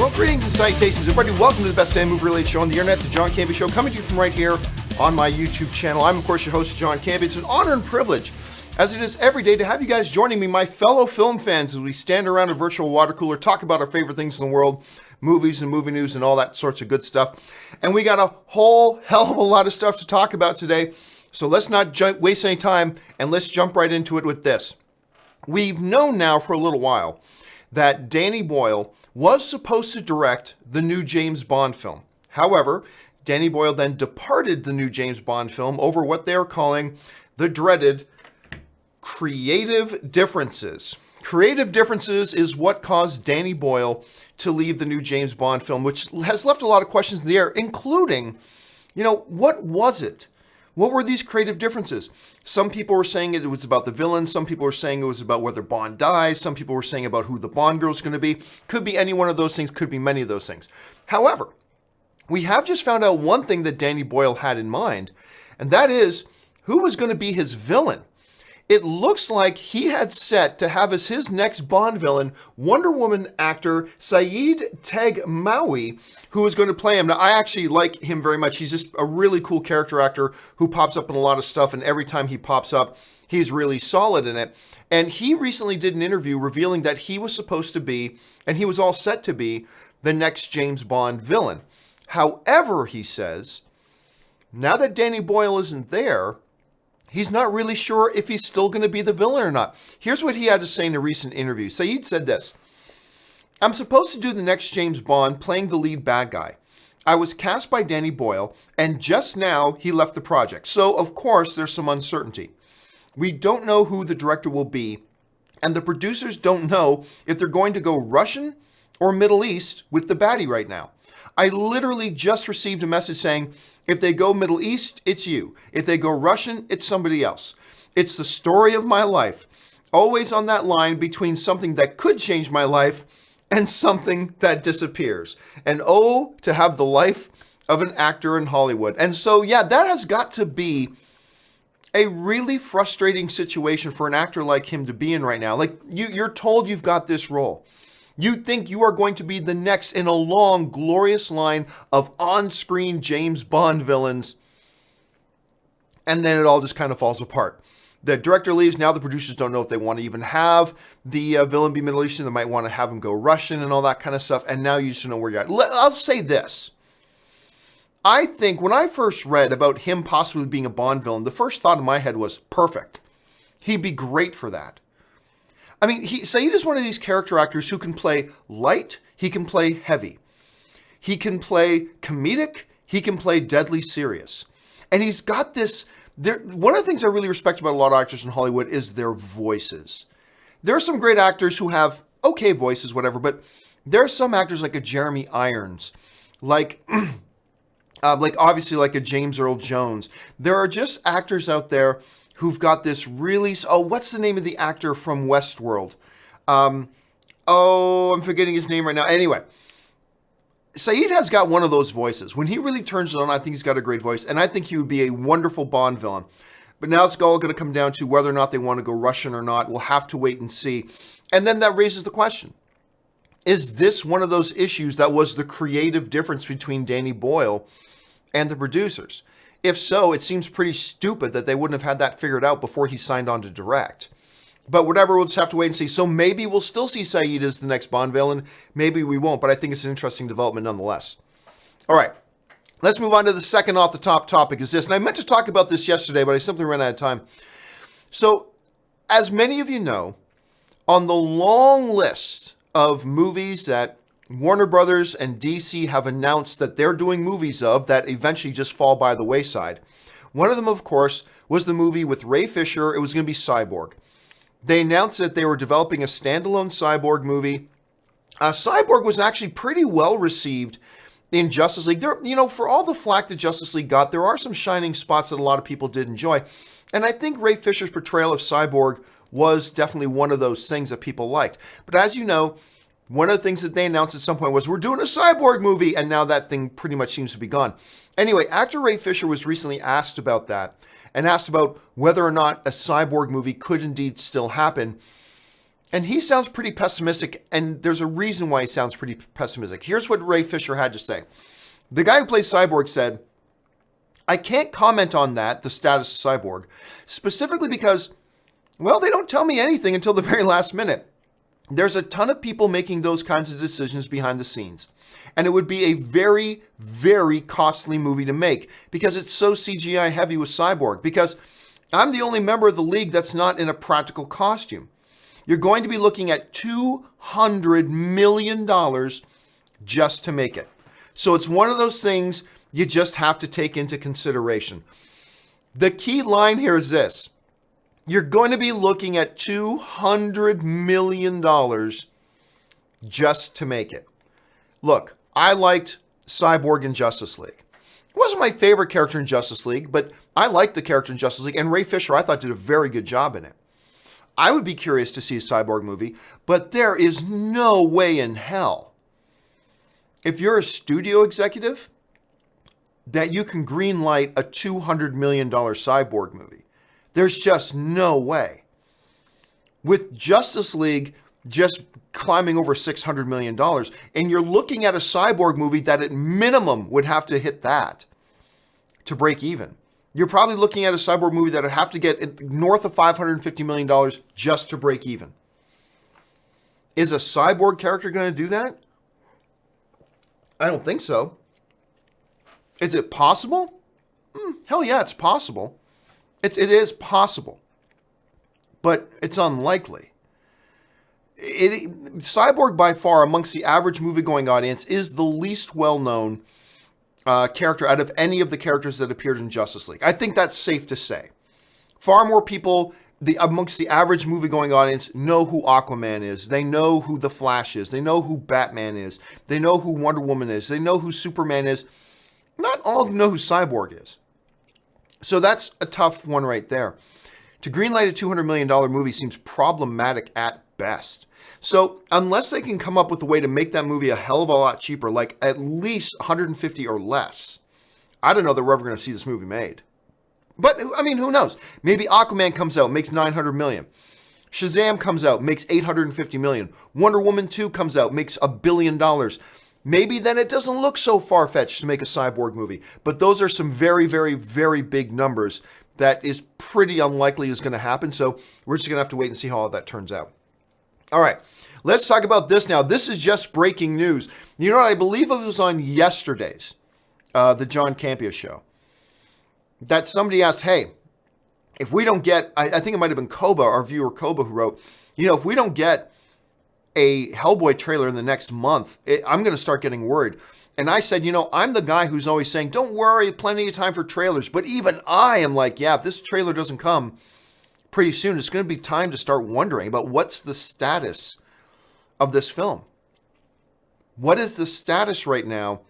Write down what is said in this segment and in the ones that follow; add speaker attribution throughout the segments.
Speaker 1: Well, greetings and salutations, everybody. Welcome to the best damn movie-related show on the internet, the John Campea Show, coming to you from right here on my YouTube channel. I'm, of course, your host, John Campea. It's an honor and privilege, as it is every day, to have you guys joining me, my fellow film fans, as we stand around a virtual water cooler, talk about our favorite things in the world, movies and movie news and all that sorts of good stuff. And we got a whole hell of a lot of stuff to talk about today, so let's not waste any time, and let's jump right into it with this. We've known now for a little while that Danny Boyle was supposed to direct the new James Bond film. However, Danny Boyle then departed the new James Bond film over what they're calling the dreaded creative differences. Creative differences is what caused Danny Boyle to leave the new James Bond film, which has left a lot of questions in the air, including, what was it? What were these creative differences? Some people were saying it was about the villain. Some people were saying it was about whether Bond dies. Some people were saying about who the Bond girl is going to be. Could be any one of those things. Could be many of those things. However, we have just found out one thing that Danny Boyle had in mind, and that is who was going to be his villain. It looks like he had set to have as his next Bond villain Wonder Woman actor Sayid Maui, who is going to play him. Now, I actually like him very much. He's just a really cool character actor who pops up in a lot of stuff, and every time he pops up, he's really solid in it. And he recently did an interview revealing that he was supposed to be, and he was all set to be, the next James Bond villain. However, he says, now that Danny Boyle isn't there, he's not really sure if he's still going to be the villain or not. Here's what he had to say in a recent interview. Sayid said this: "I'm supposed to do the next James Bond playing the lead bad guy. I was cast by Danny Boyle, and just now he left the project. So, of course, there's some uncertainty. We don't know who the director will be, and the producers don't know if they're going to go Russian or Middle East with the baddie right now. I literally just received a message saying, if they go Middle East, it's you. If they go Russian, it's somebody else. It's the story of my life. Always on that line between something that could change my life and something that disappears. And oh, to have the life of an actor in Hollywood." And so, yeah, that has got to be a really frustrating situation for an actor like him to be in right now. Like, you're told you've got this role. You think you are going to be the next in a long, glorious line of on-screen James Bond villains, and then it all just kind of falls apart. The director leaves. Now the producers don't know if they want to even have the villain be Middle Eastern. They might want to have him go Russian and all that kind of stuff, and now you just don't know where you're at. I'll say this. I think when I first read about him possibly being a Bond villain, the first thought in my head was, perfect. He'd be great for that. I mean, Sayid is one of these character actors who can play light, he can play heavy. He can play comedic, he can play deadly serious. And he's got this, one of the things I really respect about a lot of actors in Hollywood is their voices. There are some great actors who have okay voices, whatever, but there are some actors like a Jeremy Irons, like obviously like a James Earl Jones. There are just actors out there who've got this really, what's the name of the actor from Westworld? I'm forgetting his name right now. Anyway, Sayid has got one of those voices. When he really turns it on, I think he's got a great voice, and I think he would be a wonderful Bond villain. But now it's all going to come down to whether or not they want to go Russian or not. We'll have to wait and see. And then that raises the question. Is this one of those issues that was the creative difference between Danny Boyle and the producers? If so, it seems pretty stupid that they wouldn't have had that figured out before he signed on to direct. But whatever, we'll just have to wait and see. So maybe we'll still see Sayid as the next Bond villain. Maybe we won't, but I think it's an interesting development nonetheless. All right, let's move on to the second off the top topic is this. And I meant to talk about this yesterday, but I simply ran out of time. So, as many of you know, on the long list of movies that Warner Brothers and DC have announced that they're doing movies of that eventually just fall by the wayside, one of them, of course, was the movie with Ray Fisher. It was going to be Cyborg. They announced that they were developing a standalone Cyborg movie. Cyborg was actually pretty well received in Justice League. There, for all the flack that Justice League got, there are some shining spots that a lot of people did enjoy. And I think Ray Fisher's portrayal of Cyborg was definitely one of those things that people liked. But as you know, one of the things that they announced at some point was, we're doing a Cyborg movie, and now that thing pretty much seems to be gone. Anyway, actor Ray Fisher was recently asked about that, and asked about whether or not a Cyborg movie could indeed still happen. And he sounds pretty pessimistic, and there's a reason why he sounds pretty pessimistic. Here's what Ray Fisher had to say. The guy who plays Cyborg said, I can't comment on that, the status of Cyborg, specifically because, well, they don't tell me anything until the very last minute. There's a ton of people making those kinds of decisions behind the scenes. And it would be a very, very costly movie to make because it's so CGI heavy with Cyborg. Because I'm the only member of the league that's not in a practical costume. You're going to be looking at $200 million just to make it. So it's one of those things you just have to take into consideration. The key line here is this. You're going to be looking at $200 million just to make it. Look, I liked Cyborg in Justice League. It wasn't my favorite character in Justice League, but I liked the character in Justice League, and Ray Fisher, I thought, did a very good job in it. I would be curious to see a Cyborg movie, but there is no way in hell, if you're a studio executive, that you can greenlight a $200 million Cyborg movie. There's just no way. With Justice League just climbing over $600 million, and you're looking at a Cyborg movie that at minimum would have to hit that to break even. You're probably looking at a Cyborg movie that would have to get north of $550 million just to break even. Is a Cyborg character going to do that? I don't think so. Is it possible? Hell yeah, it's possible. It is possible. But it's unlikely. Cyborg, by far, amongst the average movie-going audience, is the least well-known character out of any of the characters that appeared in Justice League. I think that's safe to say. Far more people amongst the average movie-going audience know who Aquaman is. They know who The Flash is. They know who Batman is. They know who Wonder Woman is. They know who Superman is. Not all of them know who Cyborg is. So that's a tough one right there. To greenlight a $200 million movie seems problematic at best. So unless they can come up with a way to make that movie a hell of a lot cheaper, like at least 150 or less, I don't know that we're ever going to see this movie made. But, I mean, who knows? Maybe Aquaman comes out, makes $900 million. Shazam comes out, makes $850 million. Wonder Woman 2 comes out, makes $1 billion. Maybe then it doesn't look so far-fetched to make a Cyborg movie. But those are some very, very, very big numbers that is pretty unlikely is going to happen. So we're just going to have to wait and see how all that turns out. All right, let's talk about this now. This is just breaking news. You know what? I believe it was on yesterday's, the John Campea show, that somebody asked, hey, if we don't get, I think it might have been Koba, our viewer Koba, who wrote, if we don't get a Hellboy trailer in the next month, I'm going to start getting worried. And I said, I'm the guy who's always saying, don't worry, plenty of time for trailers. But even I am like, yeah, if this trailer doesn't come pretty soon, it's going to be time to start wondering about what's the status of this film. What is the status right now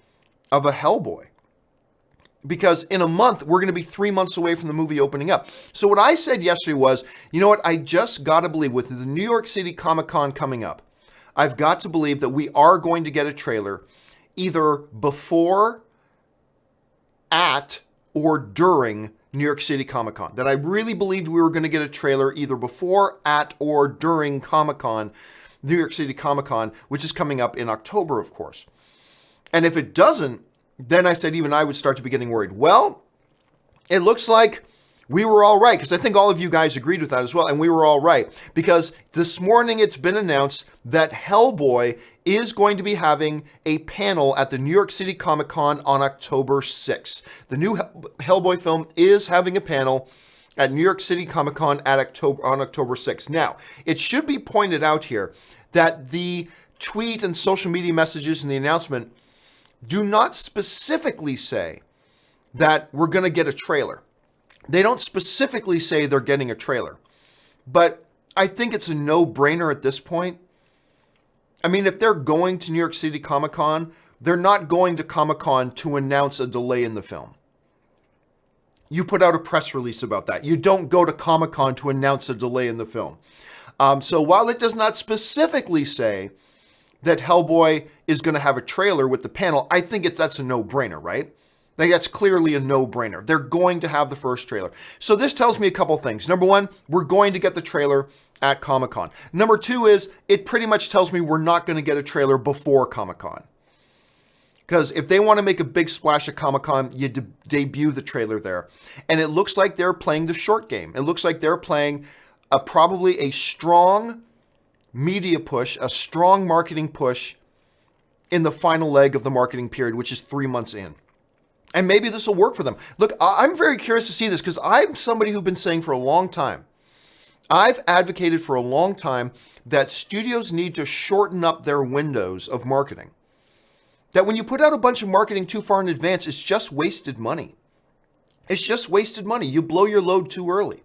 Speaker 1: of a Hellboy? Because in a month, we're going to be 3 months away from the movie opening up. So what I said yesterday was, you know what? I just got to believe with the New York City Comic Con coming up, I've got to believe that we are going to get a trailer either before, at, or during New York City Comic Con. That I really believed we were going to get a trailer either before, at, or during Comic Con, New York City Comic Con, which is coming up in October, of course. And if it doesn't, then I said even I would start to be getting worried. Well, it looks like we were all right, because I think all of you guys agreed with that as well, and we were all right. Because this morning it's been announced that Hellboy is going to be having a panel at the New York City Comic Con on October 6th. The new Hellboy film is having a panel at New York City Comic Con on October 6th. Now, it should be pointed out here that the tweet and social media messages and the announcement do not specifically say that we're going to get a trailer. They don't specifically say they're getting a trailer. But I think it's a no-brainer at this point. I mean, if they're going to New York City Comic Con, they're not going to Comic Con to announce a delay in the film. You put out a press release about that. You don't go to Comic Con to announce a delay in the film. So while it does not specifically say that Hellboy is going to have a trailer with the panel, I think that's a no-brainer, right? Like, that's clearly a no-brainer. They're going to have the first trailer. So this tells me a couple things. Number one, we're going to get the trailer at Comic-Con. Number two is, it pretty much tells me we're not going to get a trailer before Comic-Con. Because if they want to make a big splash at Comic-Con, you debut the trailer there. And it looks like they're playing the short game. It looks like they're playing probably a strong media push, a strong marketing push in the final leg of the marketing period, which is 3 months in. And maybe this will work for them. Look, I'm very curious to see this because I'm somebody who's been saying for a long time, I've advocated for a long time that studios need to shorten up their windows of marketing. That when you put out a bunch of marketing too far in advance, it's just wasted money. It's just wasted money. You blow your load too early.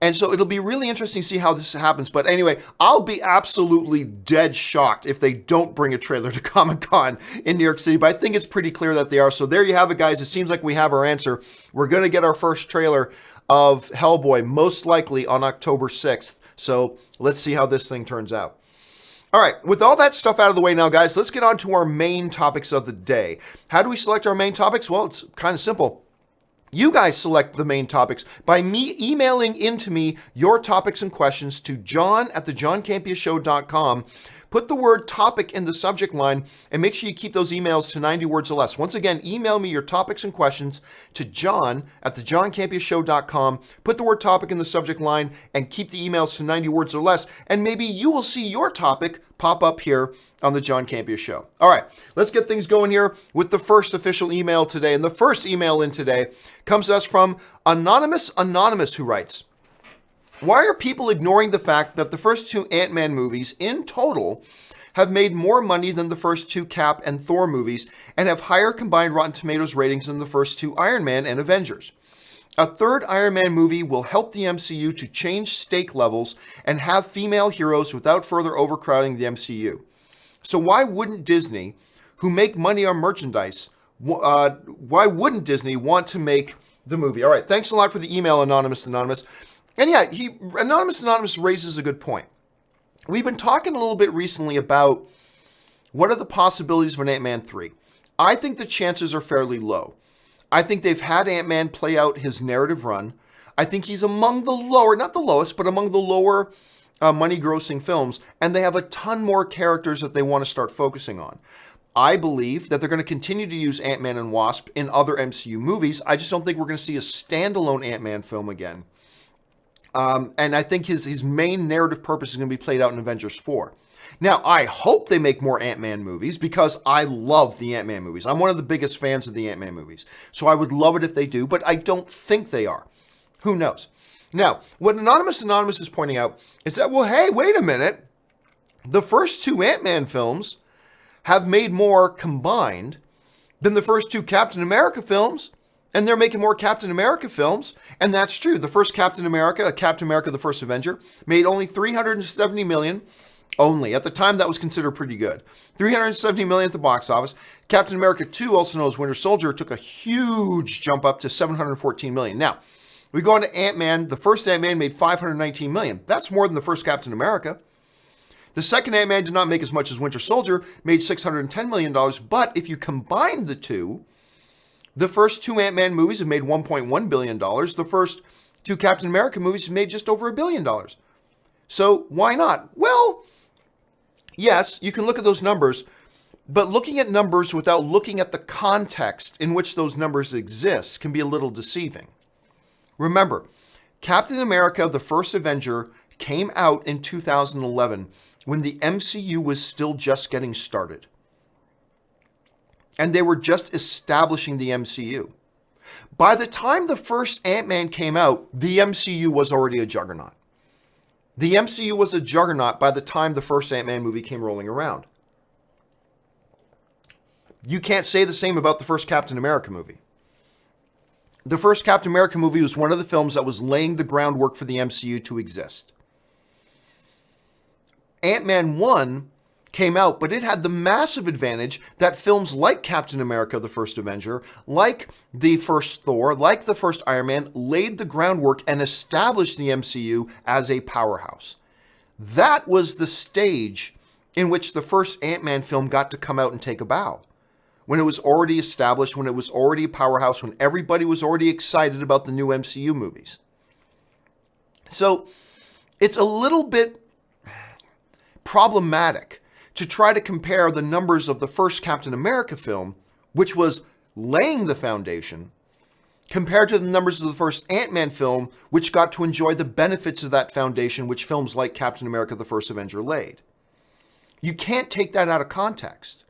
Speaker 1: And so it'll be really interesting to see how this happens. But anyway, I'll be absolutely dead shocked if they don't bring a trailer to Comic-Con in New York City. But I think it's pretty clear that they are. So there you have it, guys. It seems like we have our answer. We're going to get our first trailer of Hellboy, most likely on October 6th. So let's see how this thing turns out. All right, with all that stuff out of the way now, guys, let's get on to our main topics of the day. How do we select our main topics? Well, it's kind of simple. You guys select the main topics by me emailing into me your topics and questions to john@thejohncampeashow.com. Put the word topic in the subject line and make sure you keep those emails to 90 words or less. Once again, email me your topics and questions to john@thejohncampeashow.com. Put the word topic in the subject line and keep the emails to 90 words or less. And maybe you will see your topic pop up here on the John Campea Show. All right, let's get things going here with the first official email today. And the first email in today comes to us from Anonymous, who writes, why are people ignoring the fact that the first two Ant-Man movies in total have made more money than the first two Cap and Thor movies and have higher combined Rotten Tomatoes ratings than the first two Iron Man and Avengers? A third Iron Man movie will help the MCU to change stake levels and have female heroes without further overcrowding the MCU. So why wouldn't Disney, who make money on merchandise, why wouldn't Disney want to make the movie? All right, thanks a lot for the email, Anonymous. And yeah, Anonymous raises a good point. We've been talking a little bit recently about what are the possibilities of an Ant-Man 3. I think the chances are fairly low. I think they've had Ant-Man play out his narrative run. I think he's among the lower, not the lowest, but among the lower money-grossing films, and they have a ton more characters that they want to start focusing on. I believe that they're going to continue to use Ant-Man and Wasp in other MCU movies. I just don't think we're going to see a standalone Ant-Man film again. And I think his main narrative purpose is going to be played out in Avengers 4. Now, I hope they make more Ant-Man movies because I love the Ant-Man movies. I'm one of the biggest fans of the Ant-Man movies. So I would love it if they do, but I don't think they are. Who knows? Now, what Anonymous is pointing out is that, well, hey, wait a minute. The first two Ant-Man films have made more combined than the first two Captain America films. And they're making more Captain America films. And that's true. The first Captain America, the First Avenger, made only $370 million. Only. At the time, that was considered pretty good. $370 million at the box office. Captain America 2, also known as Winter Soldier, took a huge jump up to $714 million. Now, we go on to Ant-Man. The first Ant-Man made $519 million. That's more than the first Captain America. The second Ant-Man did not make as much as Winter Soldier, made $610 million. But if you combine the two, the first two Ant-Man movies have made $1.1 billion. The first two Captain America movies have made just over $1 billion. So why not? Well, yes, you can look at those numbers, but looking at numbers without looking at the context in which those numbers exist can be a little deceiving. Remember, Captain America, the First Avenger, came out in 2011 when the MCU was still just getting started. And they were just establishing the MCU. By the time the first Ant-Man came out, the MCU was already a juggernaut. The MCU was a juggernaut by the time the first Ant-Man movie came rolling around. You can't say the same about the first Captain America movie. The first Captain America movie was one of the films that was laying the groundwork for the MCU to exist. Ant-Man 1 came out, but it had the massive advantage that films like Captain America, the First Avenger, like the first Thor, like the first Iron Man, laid the groundwork and established the MCU as a powerhouse. That was the stage in which the first Ant-Man film got to come out and take a bow. When it was already established, when it was already a powerhouse, when everybody was already excited about the new MCU movies. So, it's a little bit problematic to try to compare the numbers of the first Captain America film, which was laying the foundation, compared to the numbers of the first Ant-Man film, which got to enjoy the benefits of that foundation, which films like Captain America: The First Avenger laid. You can't take that out of context.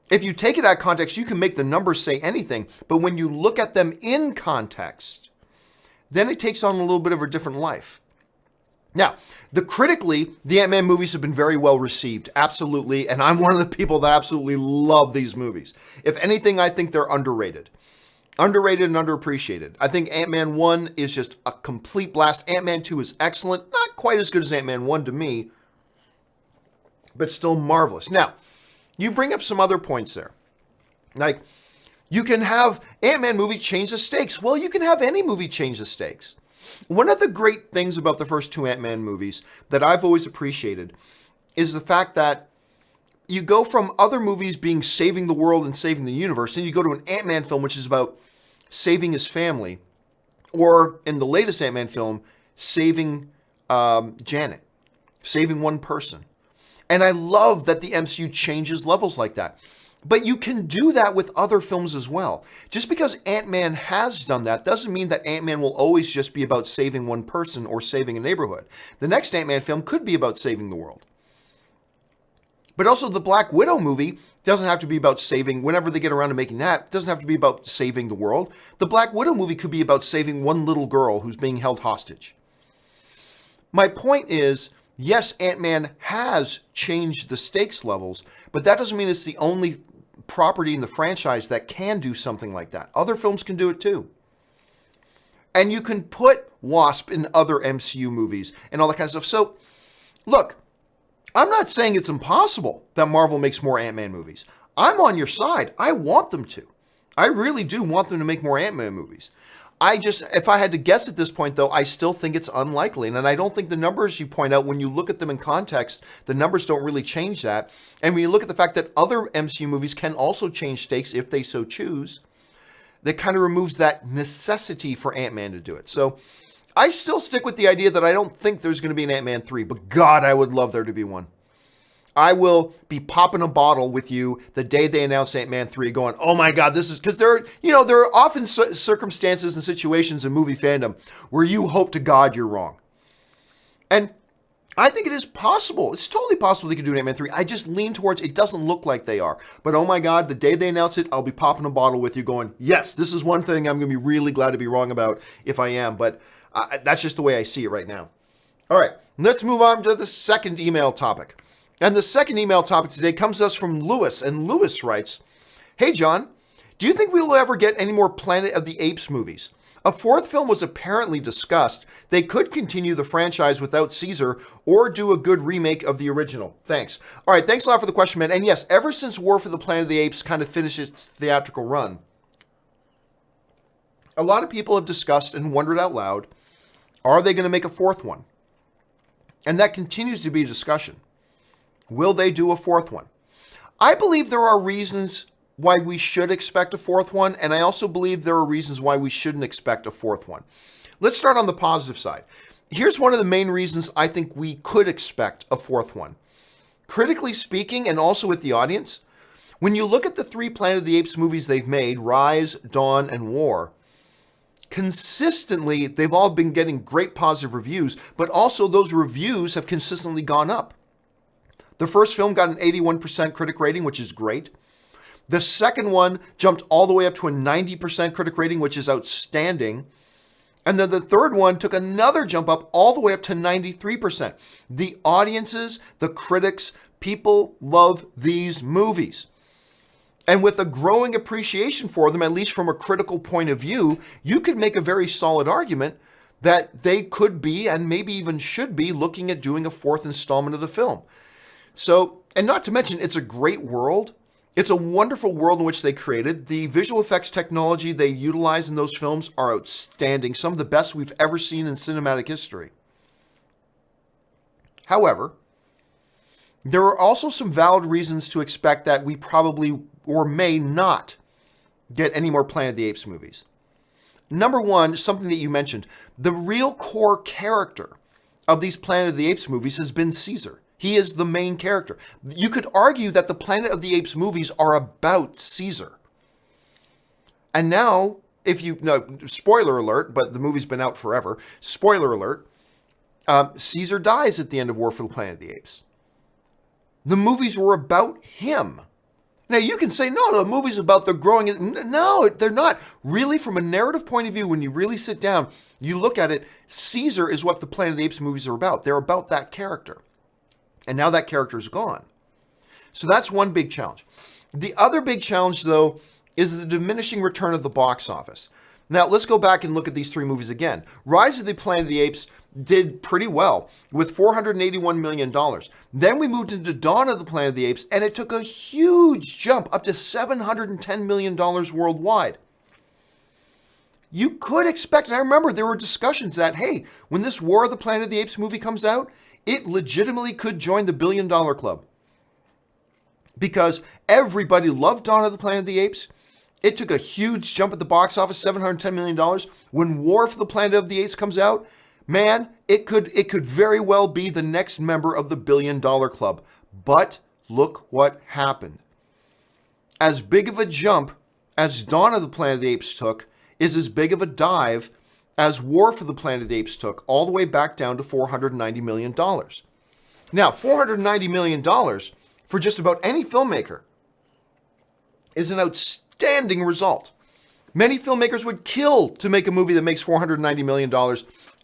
Speaker 1: If you take it out of context, you can make the numbers say anything, but when you look at them in context, then it takes on a little bit of a different life. Now, critically, the Ant-Man movies have been very well received, absolutely, and I'm one of the people that absolutely love these movies. If anything, I think they're underrated. Underrated and underappreciated. I think Ant-Man 1 is just a complete blast. Ant-Man 2 is excellent, not quite as good as Ant-Man 1 to me, but still marvelous. Now, you bring up some other points there. Like, you can have Ant-Man movie change the stakes. Well, you can have any movie change the stakes. One of the great things about the first two Ant-Man movies that I've always appreciated is the fact that you go from other movies being saving the world and saving the universe, and you go to an Ant-Man film, which is about saving his family, or in the latest Ant-Man film, saving Janet, saving one person. And I love that the MCU changes levels like that. But you can do that with other films as well. Just because Ant-Man has done that doesn't mean that Ant-Man will always just be about saving one person or saving a neighborhood. The next Ant-Man film could be about saving the world. But also the Black Widow movie doesn't have to be about saving, whenever they get around to making that, it doesn't have to be about saving the world. The Black Widow movie could be about saving one little girl who's being held hostage. My point is, yes, Ant-Man has changed the stakes levels, but that doesn't mean it's the only property in the franchise that can do something like that. Other films can do it too. And you can put Wasp in other MCU movies and all that kind of stuff. So, look, I'm not saying it's impossible that Marvel makes more Ant-Man movies. I'm on your side. I want them to. I really do want them to make more Ant-Man movies. If I had to guess at this point, though, I still think it's unlikely. And I don't think the numbers you point out, when you look at them in context, the numbers don't really change that. And when you look at the fact that other MCU movies can also change stakes if they so choose, that kind of removes that necessity for Ant-Man to do it. So I still stick with the idea that I don't think there's going to be an Ant-Man 3, but God, I would love there to be one. I will be popping a bottle with you the day they announce Ant-Man 3 going, oh my God, this is, because there are often circumstances and situations in movie fandom where you hope to God you're wrong. And I think it is possible. It's totally possible they could do an Ant-Man 3. I just lean towards it doesn't look like they are. But oh my God, the day they announce it, I'll be popping a bottle with you going, yes, this is one thing I'm going to be really glad to be wrong about if I am. But that's just the way I see it right now. All right, let's move on to the second email topic. And the second email topic today comes to us from Lewis. And Lewis writes, hey, John, do you think we will ever get any more Planet of the Apes movies? A fourth film was apparently discussed. They could continue the franchise without Caesar or do a good remake of the original. Thanks. All right, thanks a lot for the question, man. And yes, ever since War for the Planet of the Apes kind of finished its theatrical run, a lot of people have discussed and wondered out loud, are they going to make a fourth one? And that continues to be a discussion. Will they do a fourth one? I believe there are reasons why we should expect a fourth one, and I also believe there are reasons why we shouldn't expect a fourth one. Let's start on the positive side. Here's one of the main reasons I think we could expect a fourth one. Critically speaking, and also with the audience, when you look at the three Planet of the Apes movies they've made, Rise, Dawn, and War, consistently, they've all been getting great positive reviews, but also those reviews have consistently gone up. The first film got an 81% critic rating, which is great. The second one jumped all the way up to a 90% critic rating, which is outstanding. And then the third one took another jump up all the way up to 93%. The audiences, the critics, people love these movies. And with a growing appreciation for them, at least from a critical point of view, you could make a very solid argument that they could be, and maybe even should be, looking at doing a fourth installment of the film. So, and not to mention, it's a great world. It's a wonderful world in which they created. The visual effects technology they utilize in those films are outstanding. Some of the best we've ever seen in cinematic history. However, there are also some valid reasons to expect that we probably or may not get any more Planet of the Apes movies. Number one, something that you mentioned, the real core character of these Planet of the Apes movies has been Caesar. He is the main character. You could argue that the Planet of the Apes movies are about Caesar. And now, spoiler alert, but the movie's been out forever. Spoiler alert, Caesar dies at the end of War for the Planet of the Apes. The movies were about him. Now, you can say, no, the movie's about the growing. No, they're not. Really, from a narrative point of view, when you really sit down, you look at it, Caesar is what the Planet of the Apes movies are about. They're about that character. And now that character is gone. So that's one big challenge. The other big challenge, though, is the diminishing return of the box office. Now, let's go back and look at these three movies again. Rise of the Planet of the Apes did pretty well with $481 million. Then we moved into Dawn of the Planet of the Apes, and it took a huge jump up to $710 million worldwide. You could expect, and I remember there were discussions that, hey, when this War of the Planet of the Apes movie comes out, it legitimately could join the $1 billion club. Because everybody loved Dawn of the Planet of the Apes. It took a huge jump at the box office, $710 million. When War for the Planet of the Apes comes out, man, it could very well be the next member of the $1 billion club. But look what happened. As big of a jump as Dawn of the Planet of the Apes took is as big of a dive as War for the Planet of the Apes took, all the way back down to $490 million. Now, $490 million for just about any filmmaker is an outstanding result. Many filmmakers would kill to make a movie that makes $490 million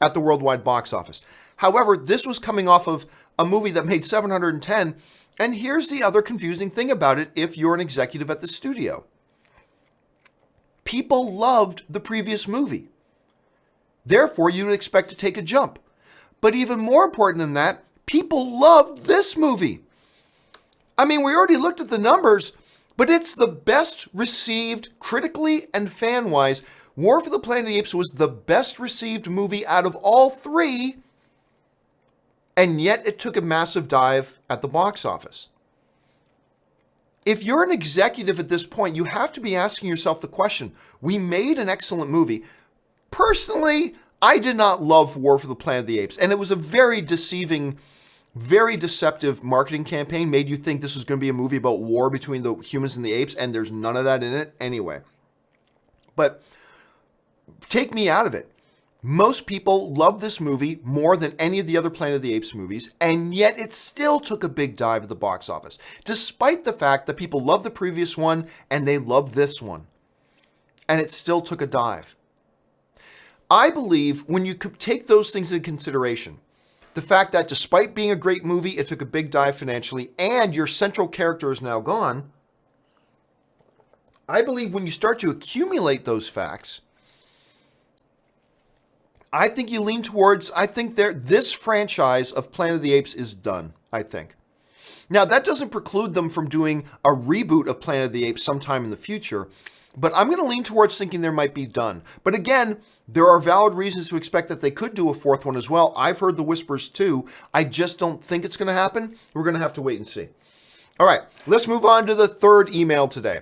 Speaker 1: at the worldwide box office. However, this was coming off of a movie that made $710, and here's the other confusing thing about it if you're an executive at the studio. People loved the previous movie. Therefore, you would expect to take a jump. But even more important than that, people loved this movie. I mean, we already looked at the numbers, but it's the best received critically and fan-wise. War for the Planet of the Apes was the best received movie out of all three, and yet it took a massive dive at the box office. If you're an executive at this point, you have to be asking yourself the question, we made an excellent movie. Personally, I did not love War for the Planet of the Apes, and it was a very deceiving, very deceptive marketing campaign, made you think this was going to be a movie about war between the humans and the apes, and there's none of that in it anyway. But take me out of it. Most people love this movie more than any of the other Planet of the Apes movies, and yet it still took a big dive at the box office, despite the fact that people loved the previous one and they loved this one. And it still took a dive. I believe when you could take those things into consideration, the fact that despite being a great movie, it took a big dive financially, and your central character is now gone, I believe when you start to accumulate those facts, I think you lean towards, this franchise of Planet of the Apes is done, I think. Now, that doesn't preclude them from doing a reboot of Planet of the Apes sometime in the future, but I'm going to lean towards thinking there might be done. But again, there are valid reasons to expect that they could do a fourth one as well. I've heard the whispers too. I just don't think it's going to happen. We're going to have to wait and see. All right, let's move on to the third email today.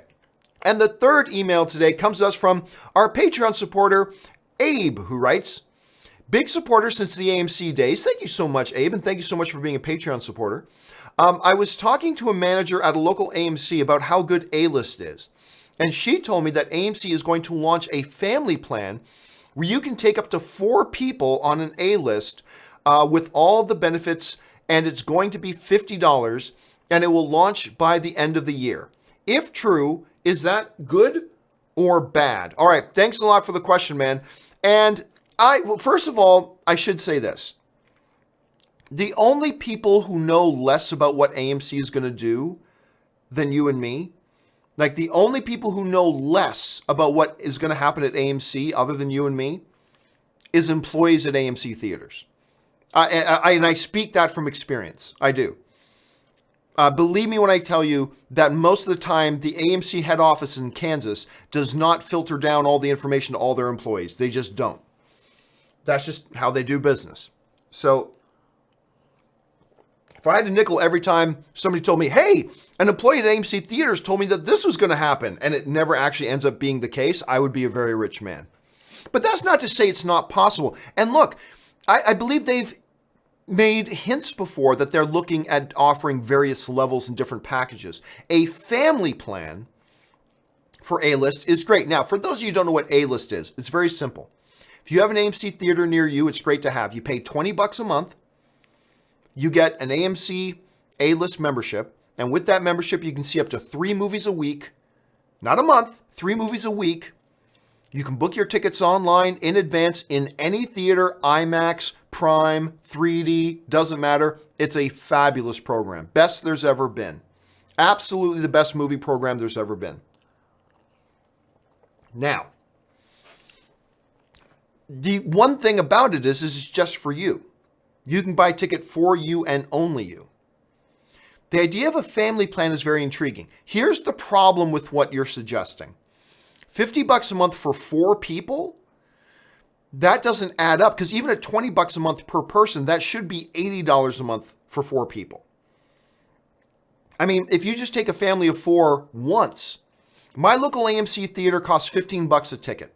Speaker 1: And the third email today comes to us from our Patreon supporter, Abe, who writes, big supporter since the AMC days. Thank you so much, Abe, and thank you so much for being a Patreon supporter. I was talking to a manager at a local AMC about how good A-List is. And she told me that AMC is going to launch a family plan where you can take up to 4 people on an A-List with all the benefits, and it's going to be $50, and it will launch by the end of the year. If true, is that good or bad? All right, thanks a lot for the question, man. And first of all, I should say this. The only people who know less about what AMC is going to do than you and me, like the only people who know less about what is going to happen at AMC other than you and me, is employees at AMC theaters. And I speak that from experience. I do. Believe me when I tell you that most of the time, the AMC head office in Kansas does not filter down all the information to all their employees. They just don't. That's just how they do business. So if I had a nickel every time somebody told me, hey, an employee at AMC Theaters told me that this was going to happen, and it never actually ends up being the case, I would be a very rich man. But that's not to say it's not possible. And look, I believe they've made hints before that they're looking at offering various levels and different packages. A family plan for A-list is great. Now, for those of you who don't know what A-list is, it's very simple. If you have an AMC theater near you, it's great to have. You pay $20 a month. You get an AMC A-list membership. And with that membership, you can see up to 3 movies a week. Not a month, 3 movies a week. You can book your tickets online in advance in any theater, IMAX, Prime, 3D, doesn't matter. It's a fabulous program. Best there's ever been. Absolutely the best movie program there's ever been. Now, the one thing about it is it's just for you. You can buy a ticket for you and only you. The idea of a family plan is very intriguing. Here's the problem with what you're suggesting. $50 a month for 4 people? That doesn't add up, because even at $20 a month per person, that should be $80 a month for 4 people. I mean, if you just take a family of 4 once, my local AMC theater costs $15 a ticket.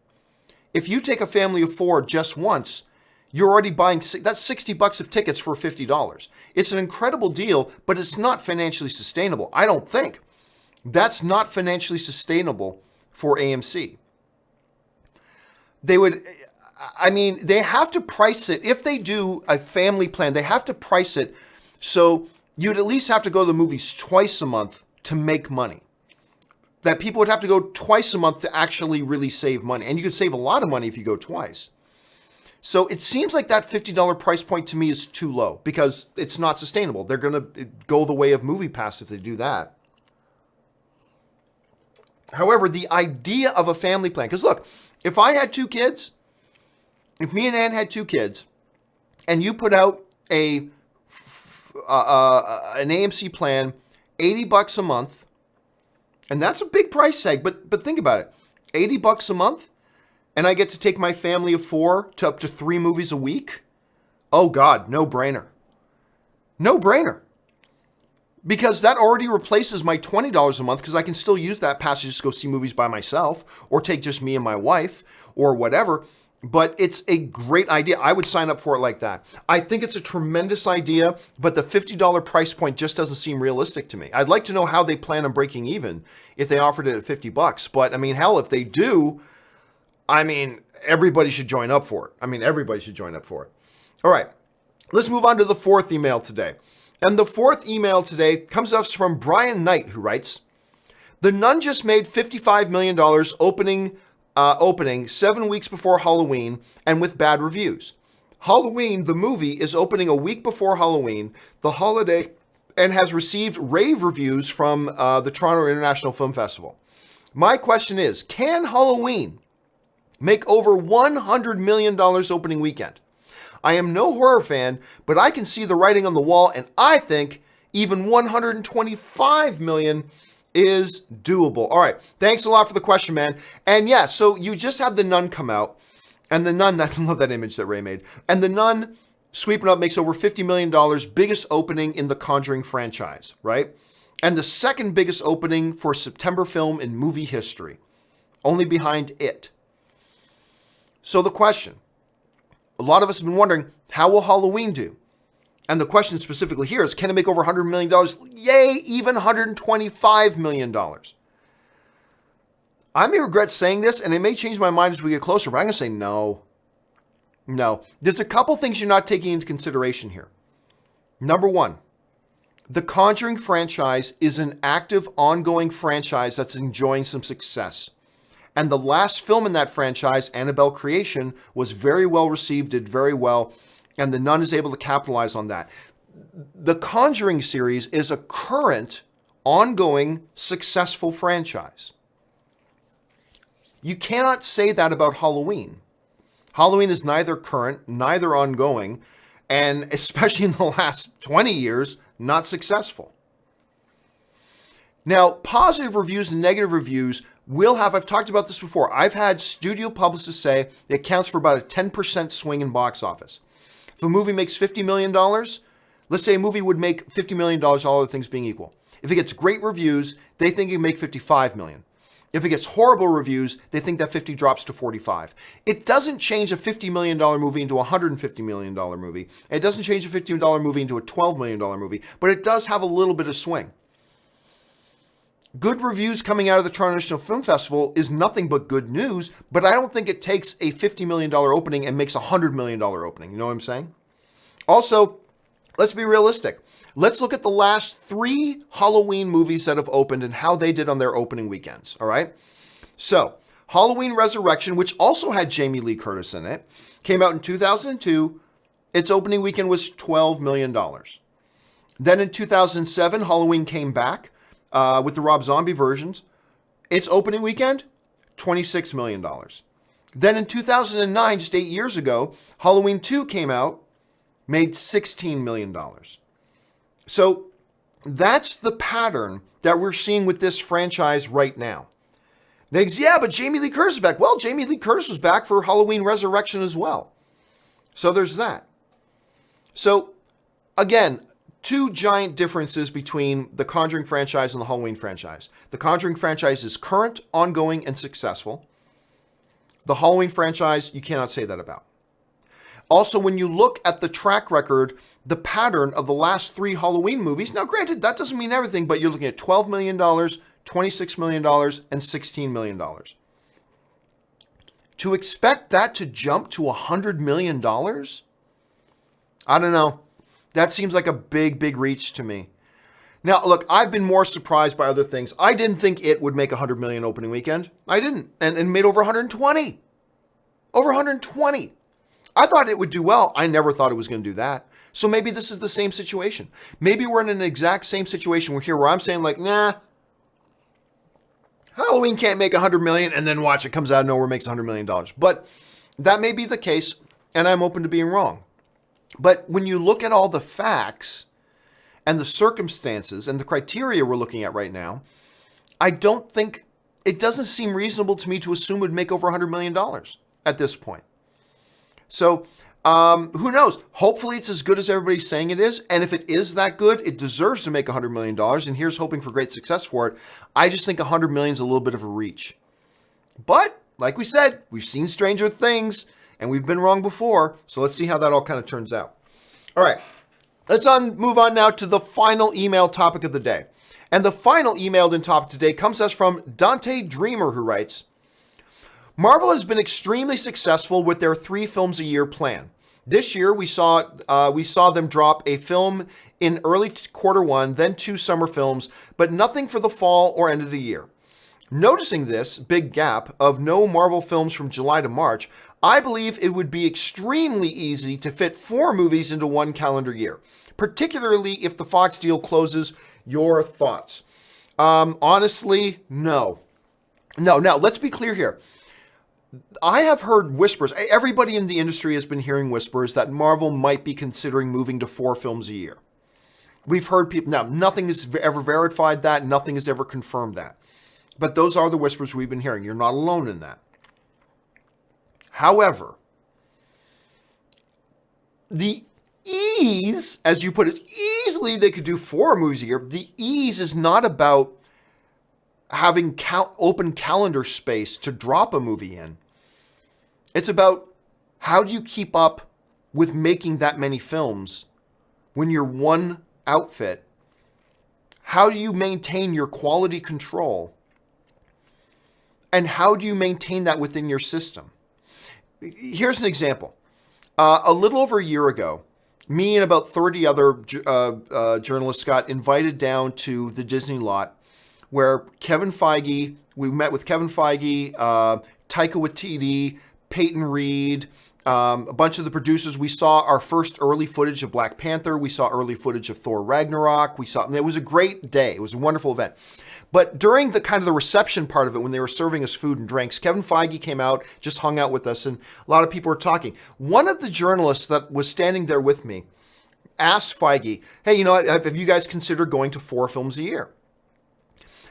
Speaker 1: If you take a family of 4 just once, you're already buying, that's $60 of tickets for $50. It's an incredible deal, but it's not financially sustainable. I don't think. That's not financially sustainable for AMC. They have to price it. If they do a family plan, they have to price it so you'd at least have to go to the movies twice a month to make money. That people would have to go twice a month to actually really save money. And you could save a lot of money if you go twice. So it seems like that $50 price point to me is too low because it's not sustainable. They're going to go the way of MoviePass if they do that. However, the idea of a family plan, because look, if I had 2 kids, if me and Ann had 2 kids, and you put out an AMC plan, $80 a month, and that's a big price tag, but think about it, $80 a month, and I get to take my family of 4 to up to 3 movies a week? Oh God, no brainer. No brainer. Because that already replaces my $20 a month because I can still use that pass to just go see movies by myself or take just me and my wife or whatever. But it's a great idea. I would sign up for it like that. I think it's a tremendous idea, but the $50 price point just doesn't seem realistic to me. I'd like to know how they plan on breaking even if they offered it at $50. But I mean, hell, if they do, I mean, everybody should join up for it. Everybody should join up for it. All right, let's move on to the 4th email today. And the 4th email today comes to us from Brian Knight, who writes, "The Nun just made $55 million opening 7 weeks before Halloween and with bad reviews. Halloween, the movie, is opening a week before Halloween, the holiday, and has received rave reviews from the Toronto International Film Festival. My question is, can Halloween make over $100 million opening weekend? I am no horror fan, but I can see the writing on the wall, and I think even $125 million is doable." All right, thanks a lot for the question, man. And yeah, so you just had The Nun come out, and The Nun, I love that image that Ray made, and The Nun sweeping up makes over $50 million, biggest opening in the Conjuring franchise, right? And the second biggest opening for a September film in movie history, only behind It. So the question, a lot of us have been wondering, how will Halloween do? And the question specifically here is, can it make over $100 million? Yay, even $125 million. I may regret saying this, and it may change my mind as we get closer, but I'm going to say no. No. There's a couple things you're not taking into consideration here. Number 1, the Conjuring franchise is an active, ongoing franchise that's enjoying some success. And the last film in that franchise, Annabelle Creation, was very well received, did very well, and The Nun is able to capitalize on that. The Conjuring series is a current, ongoing, successful franchise. You cannot say that about Halloween. Halloween is neither current, neither ongoing, and especially in the last 20 years, not successful. Now, positive reviews and negative reviews will have, I've talked about this before, I've had studio publicists say it counts for about a 10% swing in box office. If a movie makes $50 million, let's say a movie would make $50 million, all other things being equal. If it gets great reviews, they think it can make $55 million. If it gets horrible reviews, they think that 50 drops to 45. It doesn't change a $50 million movie into a $150 million movie. It doesn't change a $50 million movie into a $12 million movie, but it does have a little bit of swing. Good reviews coming out of the Toronto International Film Festival is nothing but good news, but I don't think it takes a $50 million opening and makes a $100 million opening. You know what I'm saying? Also, let's be realistic. Let's look at the last 3 Halloween movies that have opened and how they did on their opening weekends, all right? So, Halloween Resurrection, which also had Jamie Lee Curtis in it, came out in 2002. Its opening weekend was $12 million. Then in 2007, Halloween came back with the Rob Zombie versions. Its opening weekend, $26 million. Then in 2009, just 8 years ago, Halloween 2 came out, made $16 million. So that's the pattern that we're seeing with this franchise right now. Next, yeah, but Jamie Lee Curtis is back. Well, Jamie Lee Curtis was back for Halloween Resurrection as well. So there's that. So again, 2 giant differences between the Conjuring franchise and the Halloween franchise. The Conjuring franchise is current, ongoing, and successful. The Halloween franchise, you cannot say that about. Also, when you look at the track record, the pattern of the last 3 Halloween movies, now granted, that doesn't mean everything, but you're looking at $12 million, $26 million, and $16 million. To expect that to jump to $100 million? I don't know. That seems like a big, big reach to me. Now, look, I've been more surprised by other things. I didn't think it would make $100 million opening weekend. I didn't. And made over 120. Over 120. I thought it would do well. I never thought it was going to do that. So maybe this is the same situation. Maybe we're in an exact same situation where I'm saying like, nah, Halloween can't make $100 million, and then watch, it comes out of nowhere, makes $100 million. But that may be the case, and I'm open to being wrong. But when you look at all the facts and the circumstances and the criteria we're looking at right now, I don't think, it doesn't seem reasonable to me to assume it would make over $100 million at this point. So who knows? Hopefully it's as good as everybody's saying it is. And if it is that good, it deserves to make $100 million. And here's hoping for great success for it. I just think $100 million is a little bit of a reach. But like we said, we've seen stranger things and we've been wrong before. So let's see how that all kind of turns out. All right, let's move on now to the final email topic of the day. And the final emailed in topic today comes to us from Dante Dreamer, who writes, Marvel has been extremely successful with their 3 films a year plan. This year, we saw them drop a film in early Q1, then 2 summer films, but nothing for the fall or end of the year. Noticing this big gap of no Marvel films from July to March, I believe it would be extremely easy to fit 4 movies into 1 calendar year, particularly if the Fox deal closes. Your thoughts? Honestly, no. No, now let's be clear here. I have heard whispers. Everybody in the industry has been hearing whispers that Marvel might be considering moving to 4 films a year. We've heard people, now nothing has ever verified that, nothing has ever confirmed that. But those are the whispers we've been hearing. You're not alone in that. However, the ease, as you put it, easily they could do 4 movies a year. The ease is not about having open calendar space to drop a movie in. It's about how do you keep up with making that many films when you're one outfit? How do you maintain your quality control? And how do you maintain that within your system? Here's an example. A little over a year ago, me and about 30 other journalists got invited down to the Disney lot where we met with Kevin Feige, Taika Waititi, Peyton Reed, a bunch of the producers. We saw our first early footage of Black Panther. We saw early footage of Thor Ragnarok. It was a great day. It was a wonderful event. But during the kind of the reception part of it, when they were serving us food and drinks, Kevin Feige came out, just hung out with us, and a lot of people were talking. One of the journalists that was standing there with me asked Feige, hey, have you guys considered going to 4 films a year?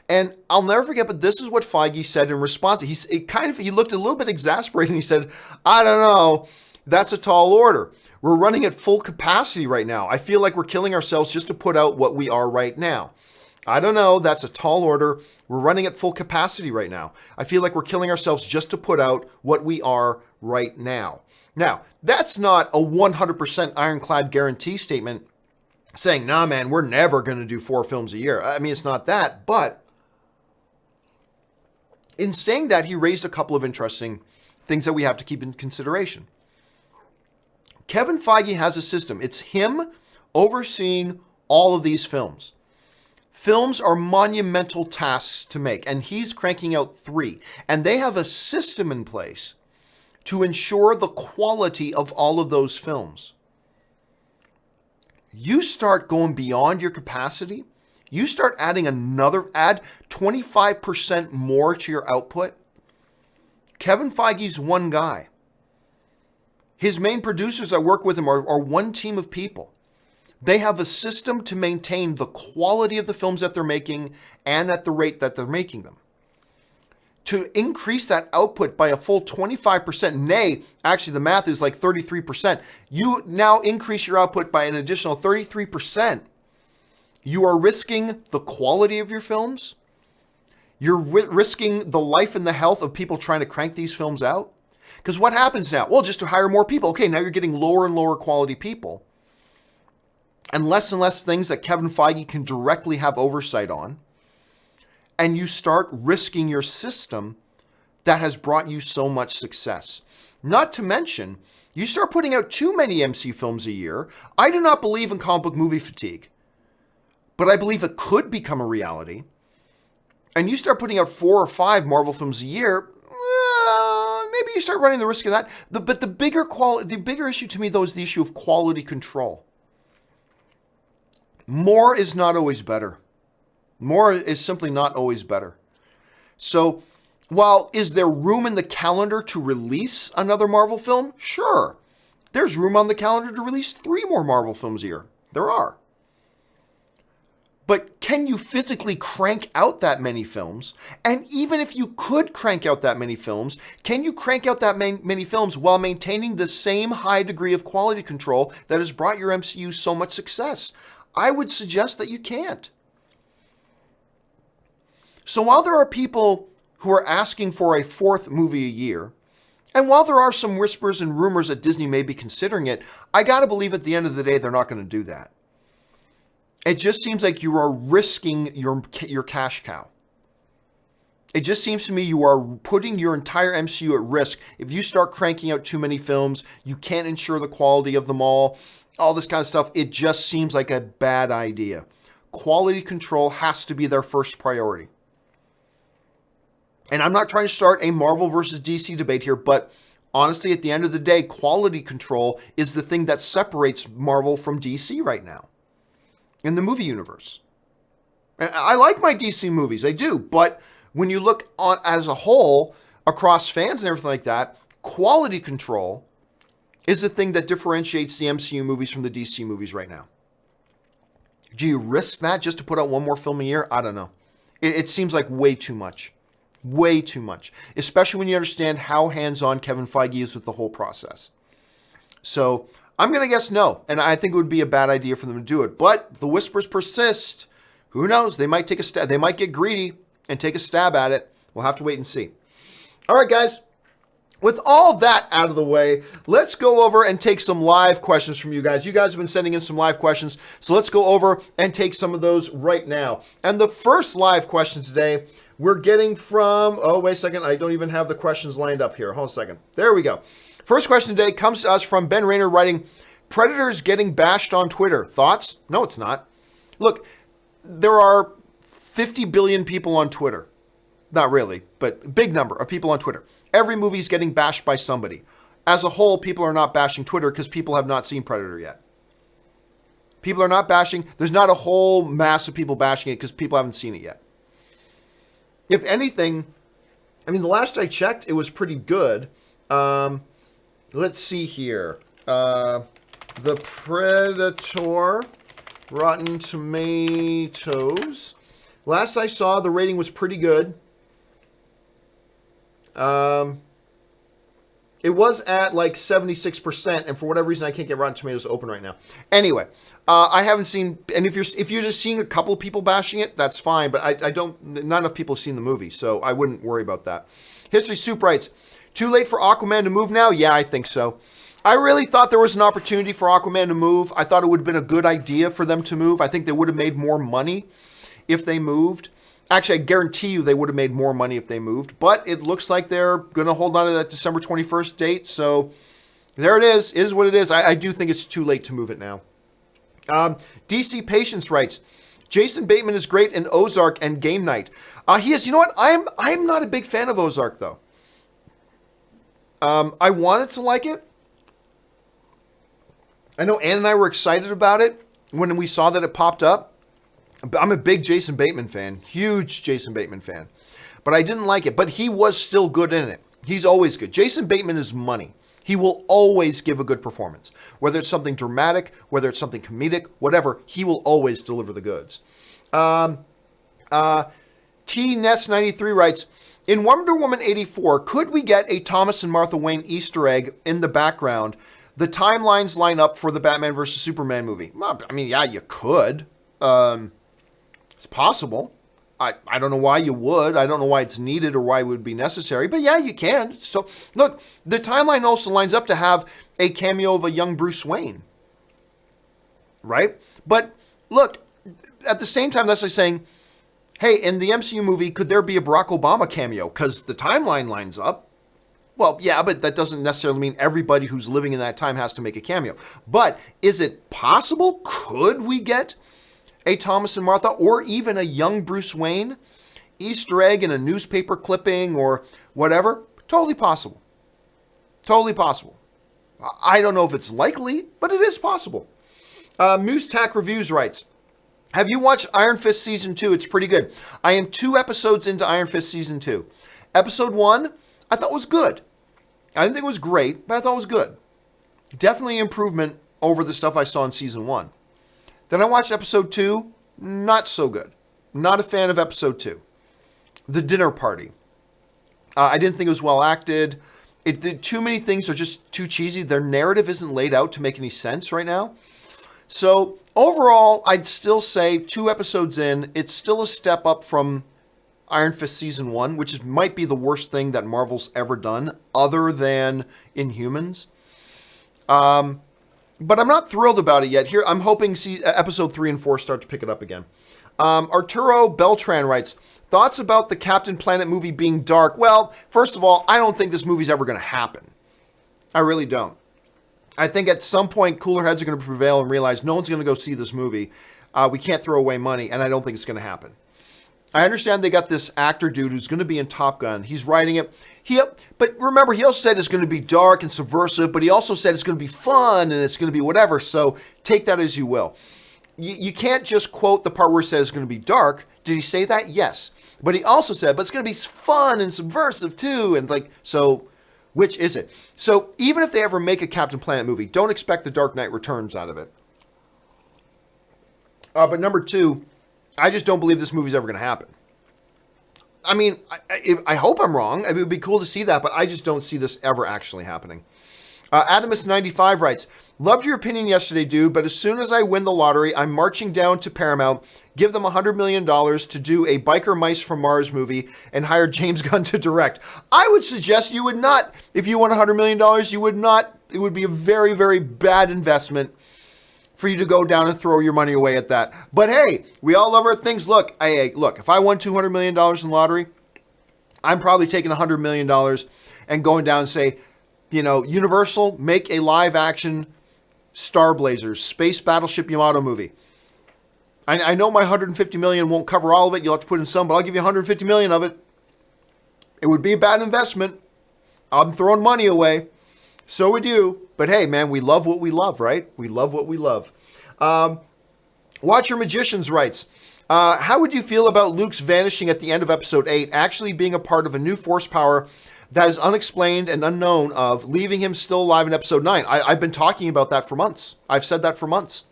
Speaker 1: And I'll never forget, but this is what Feige said in response. He looked a little bit exasperated and he said, I don't know, that's a tall order. We're running at full capacity right now. I feel like we're killing ourselves just to put out what we are right now. I don't know. That's a tall order. We're running at full capacity right now. I feel like we're killing ourselves just to put out what we are right now. Now, that's not a 100% ironclad guarantee statement saying, nah, man, we're never going to do 4 films a year. I mean, it's not that. But in saying that, he raised a couple of interesting things that we have to keep in consideration. Kevin Feige has a system. It's him overseeing all of these films. Films are monumental tasks to make, and he's cranking out 3. And they have a system in place to ensure the quality of all of those films. You start going beyond your capacity, you start add 25% more to your output. Kevin Feige's one guy. His main producers that work with him are one team of people. They have a system to maintain the quality of the films that they're making and at the rate that they're making them. To increase that output by a full 25%, nay, actually the math is like 33%. You now increase your output by an additional 33%. You are risking the quality of your films. You're risking the life and the health of people trying to crank these films out. Because what happens now? Well, just to hire more people. Okay, now you're getting lower and lower quality people. And less things that Kevin Feige can directly have oversight on. And you start risking your system that has brought you so much success. Not to mention, you start putting out too many MC films a year. I do not believe in comic book movie fatigue, but I believe it could become a reality. And you start putting out 4 or 5 Marvel films a year, maybe you start running the risk of that. But the bigger issue to me, though, is the issue of quality control. More is not always better. More is simply not always better. So, while is there room in the calendar to release another Marvel film? Sure. There's room on the calendar to release 3 more Marvel films a year. There are. But can you physically crank out that many films? And even if you could crank out that many films, can you crank out that many films while maintaining the same high degree of quality control that has brought your MCU so much success? I would suggest that you can't. So while there are people who are asking for a 4th movie a year, and while there are some whispers and rumors that Disney may be considering it, I gotta believe at the end of the day, they're not gonna do that. It just seems like you are risking your cash cow. It just seems to me you are putting your entire MCU at risk. If you start cranking out too many films, you can't ensure the quality of them all this kind of stuff. It just seems like a bad idea. Quality control has to be their first priority. And I'm not trying to start a Marvel versus DC debate here, but honestly, at the end of the day, quality control is the thing that separates Marvel from DC right now in the movie universe. I like my DC movies, I do, but when you look on as a whole, across fans and everything like that, quality control is the thing that differentiates the MCU movies from the DC movies right now. Do you risk that just to put out 1 more film a year? I don't know. It seems like way too much. Way too much. Especially when you understand how hands-on Kevin Feige is with the whole process. So I'm going to guess no. And I think it would be a bad idea for them to do it. But the whispers persist. Who knows? They might take a stab. They might get greedy and take a stab at it. We'll have to wait and see. All right, guys. With all that out of the way, let's go over and take some live questions from you guys. You guys have been sending in some live questions, so let's go over and take some of those right now. And the first live question today, we're getting from, oh, wait a second, I don't even have the questions lined up here. Hold on a second. There we go. First question today comes to us from Ben Rayner writing, Predators getting bashed on Twitter. Thoughts? No, it's not. Look, there are 50 billion people on Twitter. Not really, but a big number of people on Twitter. Every movie is getting bashed by somebody. As a whole, people are not bashing Twitter because people have not seen Predator yet. People are not bashing. There's not a whole mass of people bashing it because people haven't seen it yet. If anything, I mean, the last I checked, it was pretty good. Let's see here. The Predator, Rotten Tomatoes. Last I saw, the rating was pretty good. It was at like 76%, and for whatever reason, I can't get Rotten Tomatoes open right now. Anyway, I haven't seen, and if you're just seeing a couple of people bashing it, that's fine. But I don't. Not enough people have seen the movie, so I wouldn't worry about that. History Soup writes, too late for Aquaman to move now? Yeah, I think so. I really thought there was an opportunity for Aquaman to move. I thought it would have been a good idea for them to move. I think they would have made more money if they moved. Actually, I guarantee you they would have made more money if they moved. But it looks like they're going to hold on to that December 21st date. So there it is what it is. I do think it's too late to move it now. DC Patience writes, Jason Bateman is great in Ozark and Game Night. He is. You know what? I'm not a big fan of Ozark, though. I wanted to like it. I know Ann and I were excited about it when we saw that it popped up. I'm a big Jason Bateman fan, huge Jason Bateman fan, but I didn't like it. But he was still good in it. He's always good. Jason Bateman is money. He will always give a good performance, whether it's something dramatic, whether it's something comedic, whatever. He will always deliver the goods. T-Ness93 writes, in Wonder Woman 84, could we get a Thomas and Martha Wayne Easter egg in the background? The timelines line up for the Batman vs. Superman movie. Well, I mean, yeah, you could. It's possible. I don't know why you would. I don't know why it's needed or why it would be necessary. But yeah, you can. So, look, the timeline also lines up to have a cameo of a young Bruce Wayne. Right? But, look, at the same time, that's like saying, hey, in the MCU movie, could there be a Barack Obama cameo? Because the timeline lines up. Well, yeah, but that doesn't necessarily mean everybody who's living in that time has to make a cameo. But is it possible? Could we get a Thomas and Martha or even a young Bruce Wayne Easter egg in a newspaper clipping or whatever? Totally possible. Totally possible. I don't know if it's likely, but it is possible. Moose Tack Reviews writes, have you watched Iron Fist Season 2? It's pretty good. I am 2 episodes into Iron Fist Season 2. Episode 1, I thought was good. I didn't think it was great, but I thought it was good. Definitely improvement over the stuff I saw in Season 1. Then I watched episode 2, not so good. Not a fan of episode 2. The Dinner Party. I didn't think it was well acted. Too many things are just too cheesy. Their narrative isn't laid out to make any sense right now. So overall, I'd still say 2 episodes in, it's still a step up from Iron Fist Season 1, which might be the worst thing that Marvel's ever done, other than Inhumans. But I'm not thrilled about it yet. Here, I'm hoping episode 3 and 4 start to pick it up again. Arturo Beltran writes, thoughts about the Captain Planet movie being dark? Well, first of all, I don't think this movie's ever going to happen. I really don't. I think at some point, cooler heads are going to prevail and realize no one's going to go see this movie. We can't throw away money, and I don't think it's going to happen. I understand they got this actor dude who's going to be in Top Gun. He's writing it. But remember, he also said it's going to be dark and subversive, but he also said it's going to be fun and it's going to be whatever. So take that as you will. You can't just quote the part where he said it's going to be dark. Did he say that? Yes. But he also said, but it's going to be fun and subversive too. And so which is it? So even if they ever make a Captain Planet movie, don't expect the Dark Knight Returns out of it. But number 2, I just don't believe this movie's ever going to happen. I mean, I hope I'm wrong. I mean, it would be cool to see that, but I just don't see this ever actually happening. Adamus95 writes, loved your opinion yesterday, dude, but as soon as I win the lottery, I'm marching down to Paramount, give them $100 million to do a Biker Mice from Mars movie, and hire James Gunn to direct. I would suggest you would not. If you won $100 million, you would not. It would be a very, very bad investment for you to go down and throw your money away at that. But hey, we all love our things. Look, if I won $200 million in lottery, I'm probably taking $100 million and going down and say, Universal, make a live action Star Blazers, Space Battleship Yamato movie. I know my $150 million won't cover all of it. You'll have to put in some, but I'll give you $150 million of it. It would be a bad investment. I'm throwing money away. So would you. But hey, man, we love what we love, right? We love what we love. Watcher Magicians writes, how would you feel about Luke's vanishing at the end of episode 8, actually being a part of a new force power that is unexplained and unknown of, leaving him still alive in episode 9? I've been talking about that for months. I've said that for months.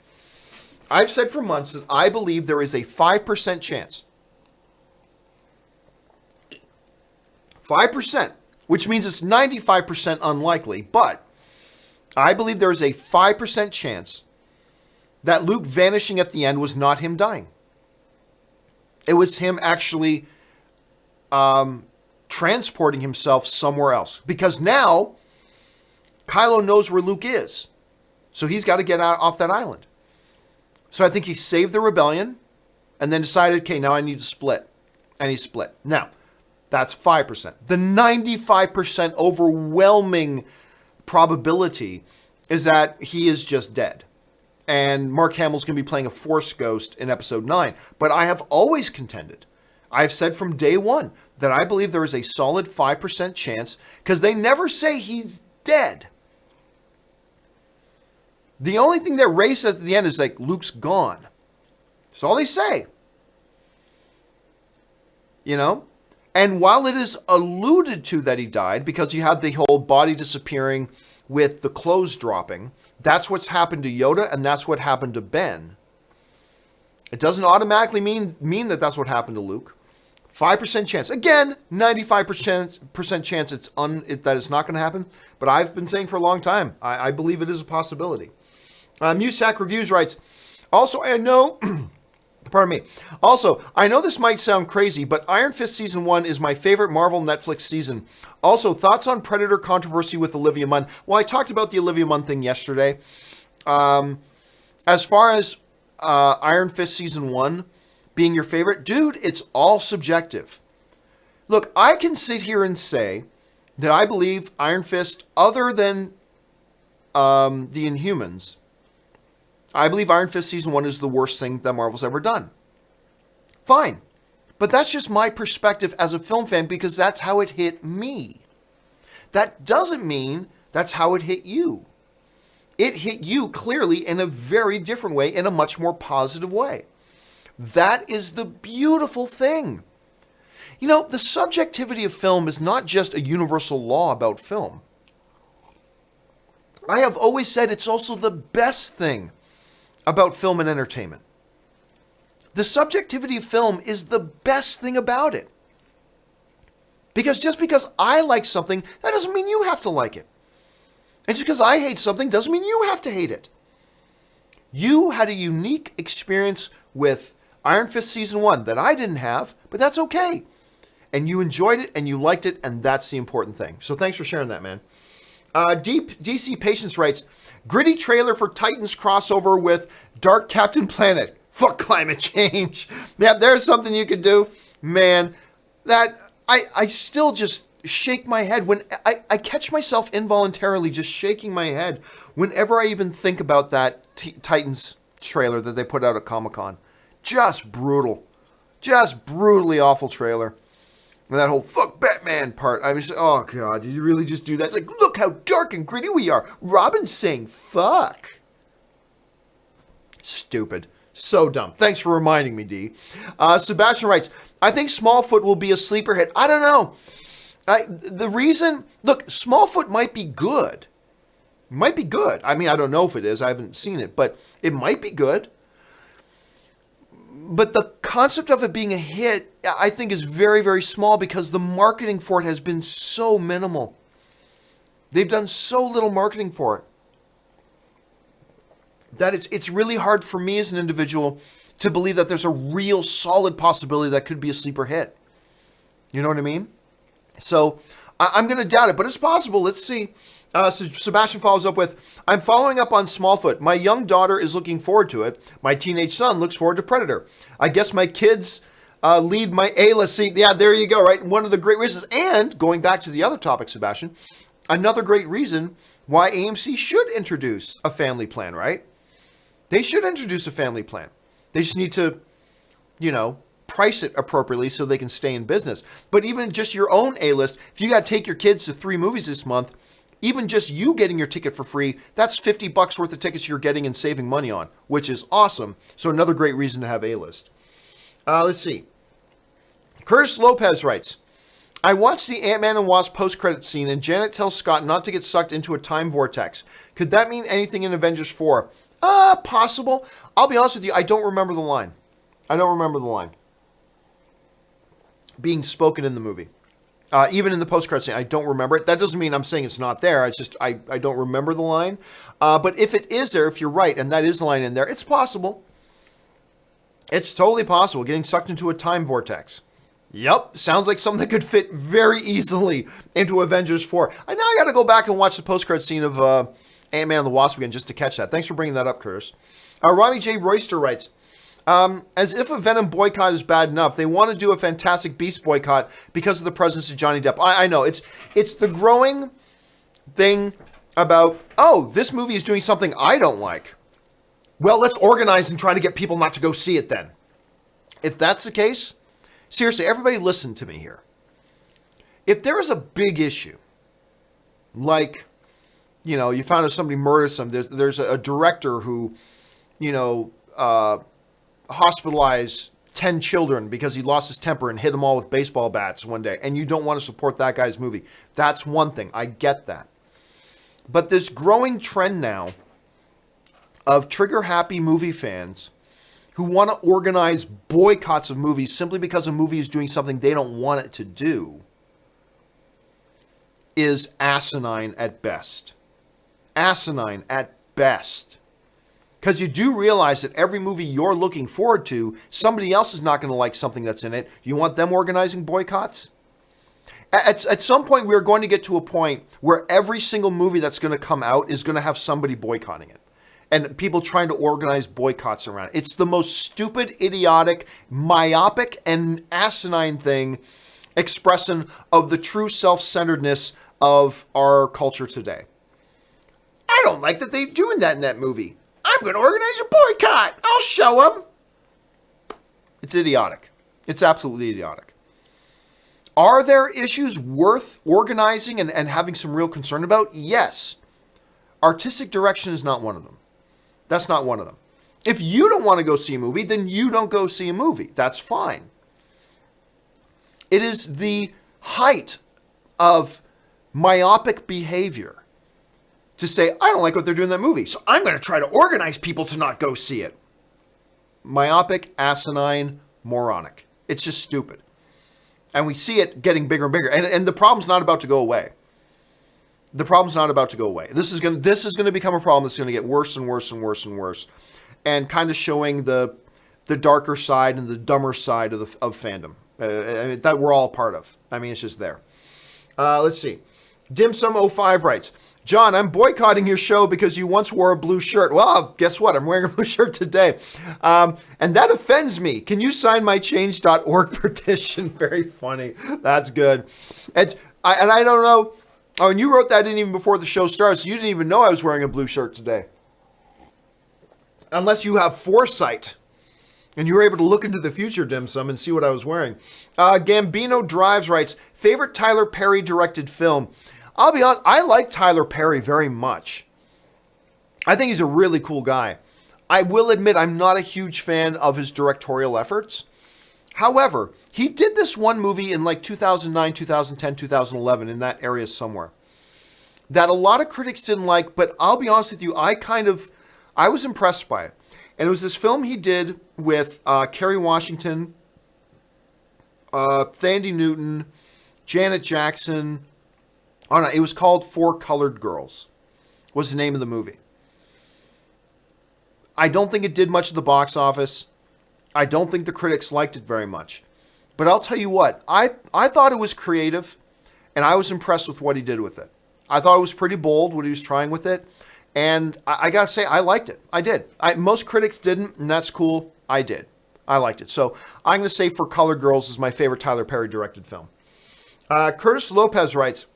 Speaker 1: I've said for months that I believe there is a 5% chance. 5% which means it's 95% unlikely. But I believe there is a 5% chance that Luke vanishing at the end was not him dying. It was him actually transporting himself somewhere else. Because now, Kylo knows where Luke is. So he's got to get out off that island. So I think he saved the rebellion and then decided, okay, now I need to split. And he split. Now, that's 5%. The 95% overwhelming probability is that he is just dead. And Mark Hamill's going to be playing a Force ghost in episode 9. But I have always contended, I've said from day one, that I believe there is a solid 5% chance, because they never say he's dead. The only thing that Rey says at the end is like, Luke's gone. That's all they say. You know? And while it is alluded to that he died, because you had the whole body disappearing with the clothes dropping, that's what's happened to Yoda, and that's what happened to Ben. It doesn't automatically mean that that's what happened to Luke. 5% chance. Again, 95% chance that it's not going to happen. But I've been saying for a long time, I believe it is a possibility. Musack Reviews writes, also, I know... Pardon me. Also, I know this might sound crazy, but Iron Fist Season 1 is my favorite Marvel Netflix season. Also, thoughts on Predator controversy with Olivia Munn? Well, I talked about the Olivia Munn thing yesterday. As far as Iron Fist Season 1 being your favorite, dude, it's all subjective. Look, I can sit here and say that I believe Iron Fist, other than the Inhumans, I believe Iron Fist Season 1 is the worst thing that Marvel's ever done. Fine. But that's just my perspective as a film fan, because that's how it hit me. That doesn't mean that's how it hit you. It hit you clearly in a very different way, in a much more positive way. That is the beautiful thing. You know, the subjectivity of film is not just a universal law about film. I have always said it's also the best thing about film and entertainment. The subjectivity of film is the best thing about it. Because just because I like something, that doesn't mean you have to like it. And just because I hate something doesn't mean you have to hate it. You had a unique experience with Iron Fist Season 1 that I didn't have, but that's okay. And you enjoyed it and you liked it, and that's the important thing. So thanks for sharing that, man. DC Patience writes, gritty trailer for Titans crossover with Dark Captain Planet. Fuck climate change. Yeah, there's something you could do. Man, that I still just shake my head when I catch myself involuntarily just shaking my head whenever I even think about that Titans trailer that they put out at Comic-Con. Just brutal. Just brutally awful trailer. And that whole fuck Batman part. I was just, oh God, did you really just do that? It's like, look how dark and gritty we are. Robin's saying fuck. Stupid. So dumb. Thanks for reminding me, D. Sebastian writes, I think Smallfoot will be a sleeper hit. I don't know. The reason, look, Smallfoot might be good. Might be good. I mean, I don't know if it is. I haven't seen it, but it might be good. But the concept of it being a hit, I think, is very, very small because the marketing for it has been so minimal. They've done so little marketing for it that it's really hard for me as an individual to believe that there's a real solid possibility that could be a sleeper hit. You know what I mean? So I'm going to doubt it, but it's possible. Let's see. So Sebastian follows up with, I'm following up on Smallfoot. My young daughter is looking forward to it. My teenage son looks forward to Predator. I guess my kids lead my A-list seat. Yeah, there you go, right? One of the great reasons. And going back to the other topic, Sebastian, another great reason why AMC should introduce a family plan, right? They should introduce a family plan. They just need to, price it appropriately so they can stay in business. But even just your own A-list, if you got to take your kids to 3 movies this month, even just you getting your ticket for free, that's $50 worth of tickets you're getting and saving money on, which is awesome. So another great reason to have A-list. Let's see. Curtis Lopez writes, I watched the Ant-Man and Wasp post-credit scene and Janet tells Scott not to get sucked into a time vortex. Could that mean anything in Avengers 4? Possible. I'll be honest with you, I don't remember the line. I don't remember the line being spoken in the movie. Even in the post-credit scene, I don't remember it. That doesn't mean I'm saying it's not there. It's just I don't remember the line. But if it is there, if you're right, and that is the line in there, it's possible. It's totally possible. Getting sucked into a time vortex. Yep, sounds like something that could fit very easily into Avengers 4. I got to go back and watch the post-credit scene of Ant-Man and the Wasp again just to catch that. Thanks for bringing that up, Curtis. Robbie J. Royster writes, as if a Venom boycott is bad enough, they want to do a Fantastic Beasts boycott because of the presence of Johnny Depp. I know, it's the growing thing about, oh, this movie is doing something I don't like. Well, let's organize and try to get people not to go see it then. If that's the case, seriously, everybody listen to me here. If there is a big issue, like, you found out somebody murdered somebody, there's a director who, hospitalized 10 children because he lost his temper and hit them all with baseball bats one day, and you don't want to support that guy's movie. That's one thing. I get that. But this growing trend now of trigger-happy movie fans who want to organize boycotts of movies simply because a movie is doing something they don't want it to do is asinine at best. Asinine at best. Because you do realize that every movie you're looking forward to, somebody else is not going to like something that's in it. You want them organizing boycotts? At some point, we're going to get to a point where every single movie that's going to come out is going to have somebody boycotting it. And people trying to organize boycotts around it. It's the most stupid, idiotic, myopic, and asinine thing expression of the true self-centeredness of our culture today. I don't like that they're doing that in that movie. I'm going to organize a boycott. I'll show them. It's idiotic. It's absolutely idiotic. Are there issues worth organizing and having some real concern about? Yes. Artistic direction is not one of them. That's not one of them. If you don't want to go see a movie, then you don't go see a movie. That's fine. It is the height of myopic behavior to say, I don't like what they're doing in that movie, so I'm going to try to organize people to not go see it. Myopic, asinine, moronic. It's just stupid. And we see it getting bigger and bigger. And the problem's not about to go away. The problem's not about to go away. This is going to become a problem that's going to get worse and worse and worse and worse. And kind of showing the darker side and the dumber side of fandom. That we're all part of. I mean, it's just there. Let's see. Dimsum05 writes, John, I'm boycotting your show because you once wore a blue shirt. Well, guess what? I'm wearing a blue shirt today. And that offends me. Can you sign my change.org petition? Very funny. That's good. And I don't know. Oh, and you wrote that in even before the show starts. So you didn't even know I was wearing a blue shirt today. Unless you have foresight. And you were able to look into the future, Dim Sum, and see what I was wearing. Gambino Drives writes, favorite Tyler Perry directed film. I'll be honest, I like Tyler Perry very much. I think he's a really cool guy. I will admit I'm not a huge fan of his directorial efforts. However, he did this one movie in like 2009, 2010, 2011, in that area somewhere, that a lot of critics didn't like, but I'll be honest with you, I was impressed by it. And it was this film he did with Kerry Washington, Thandie Newton, Janet Jackson. Oh no, it was called Four Colored Girls, was the name of the movie. I don't think it did much at the box office. I don't think the critics liked it very much. But I'll tell you what, I thought it was creative, and I was impressed with what he did with it. I thought it was pretty bold, what he was trying with it. And I gotta say, I liked it. I did. Most critics didn't, and that's cool. I did. I liked it. So I'm gonna say For Colored Girls is my favorite Tyler Perry directed film. Curtis Lopez writes,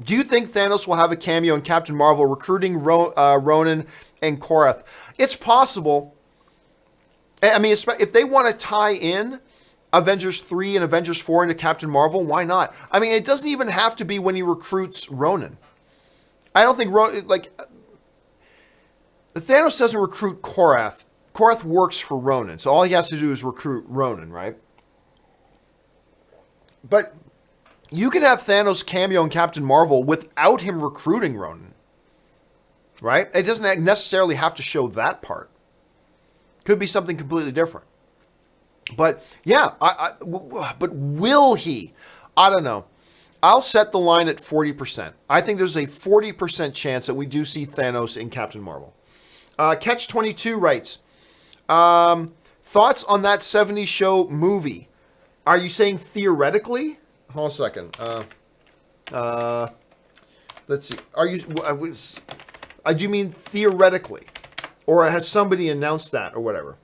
Speaker 1: do you think Thanos will have a cameo in Captain Marvel recruiting Ronan and Korath? It's possible. I mean, if they want to tie in Avengers 3 and Avengers 4 into Captain Marvel, why not? I mean, it doesn't even have to be when he recruits Ronan. I don't think Thanos doesn't recruit Korath. Korath works for Ronan, so all he has to do is recruit Ronan, right? But you can have Thanos cameo in Captain Marvel without him recruiting Ronan, right? It doesn't necessarily have to show that part. Could be something completely different. But yeah, but will he? I don't know. I'll set the line at 40%. I think there's a 40% chance that we do see Thanos in Captain Marvel. Catch22 writes, thoughts on that 70s show movie? Are you saying theoretically? Hold on a second. Let's see. Do you mean theoretically? Or has somebody announced that or whatever?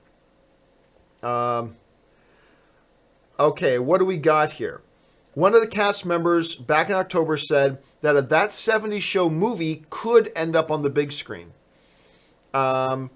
Speaker 1: Okay, what do we got here? One of the cast members back in October said that that 70s show movie could end up on the big screen. Well,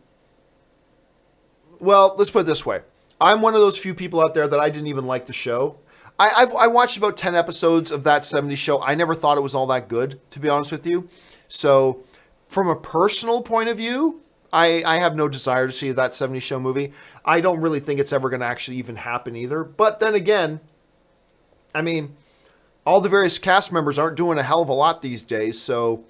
Speaker 1: let's put it this way. I'm one of those few people out there that I didn't even like the show. I watched about 10 episodes of that 70s show. I never thought it was all that good, to be honest with you. So from a personal point of view, I have no desire to see that 70s show movie. I don't really think it's ever going to actually even happen either. But then again, I mean, all the various cast members aren't doing a hell of a lot these days, so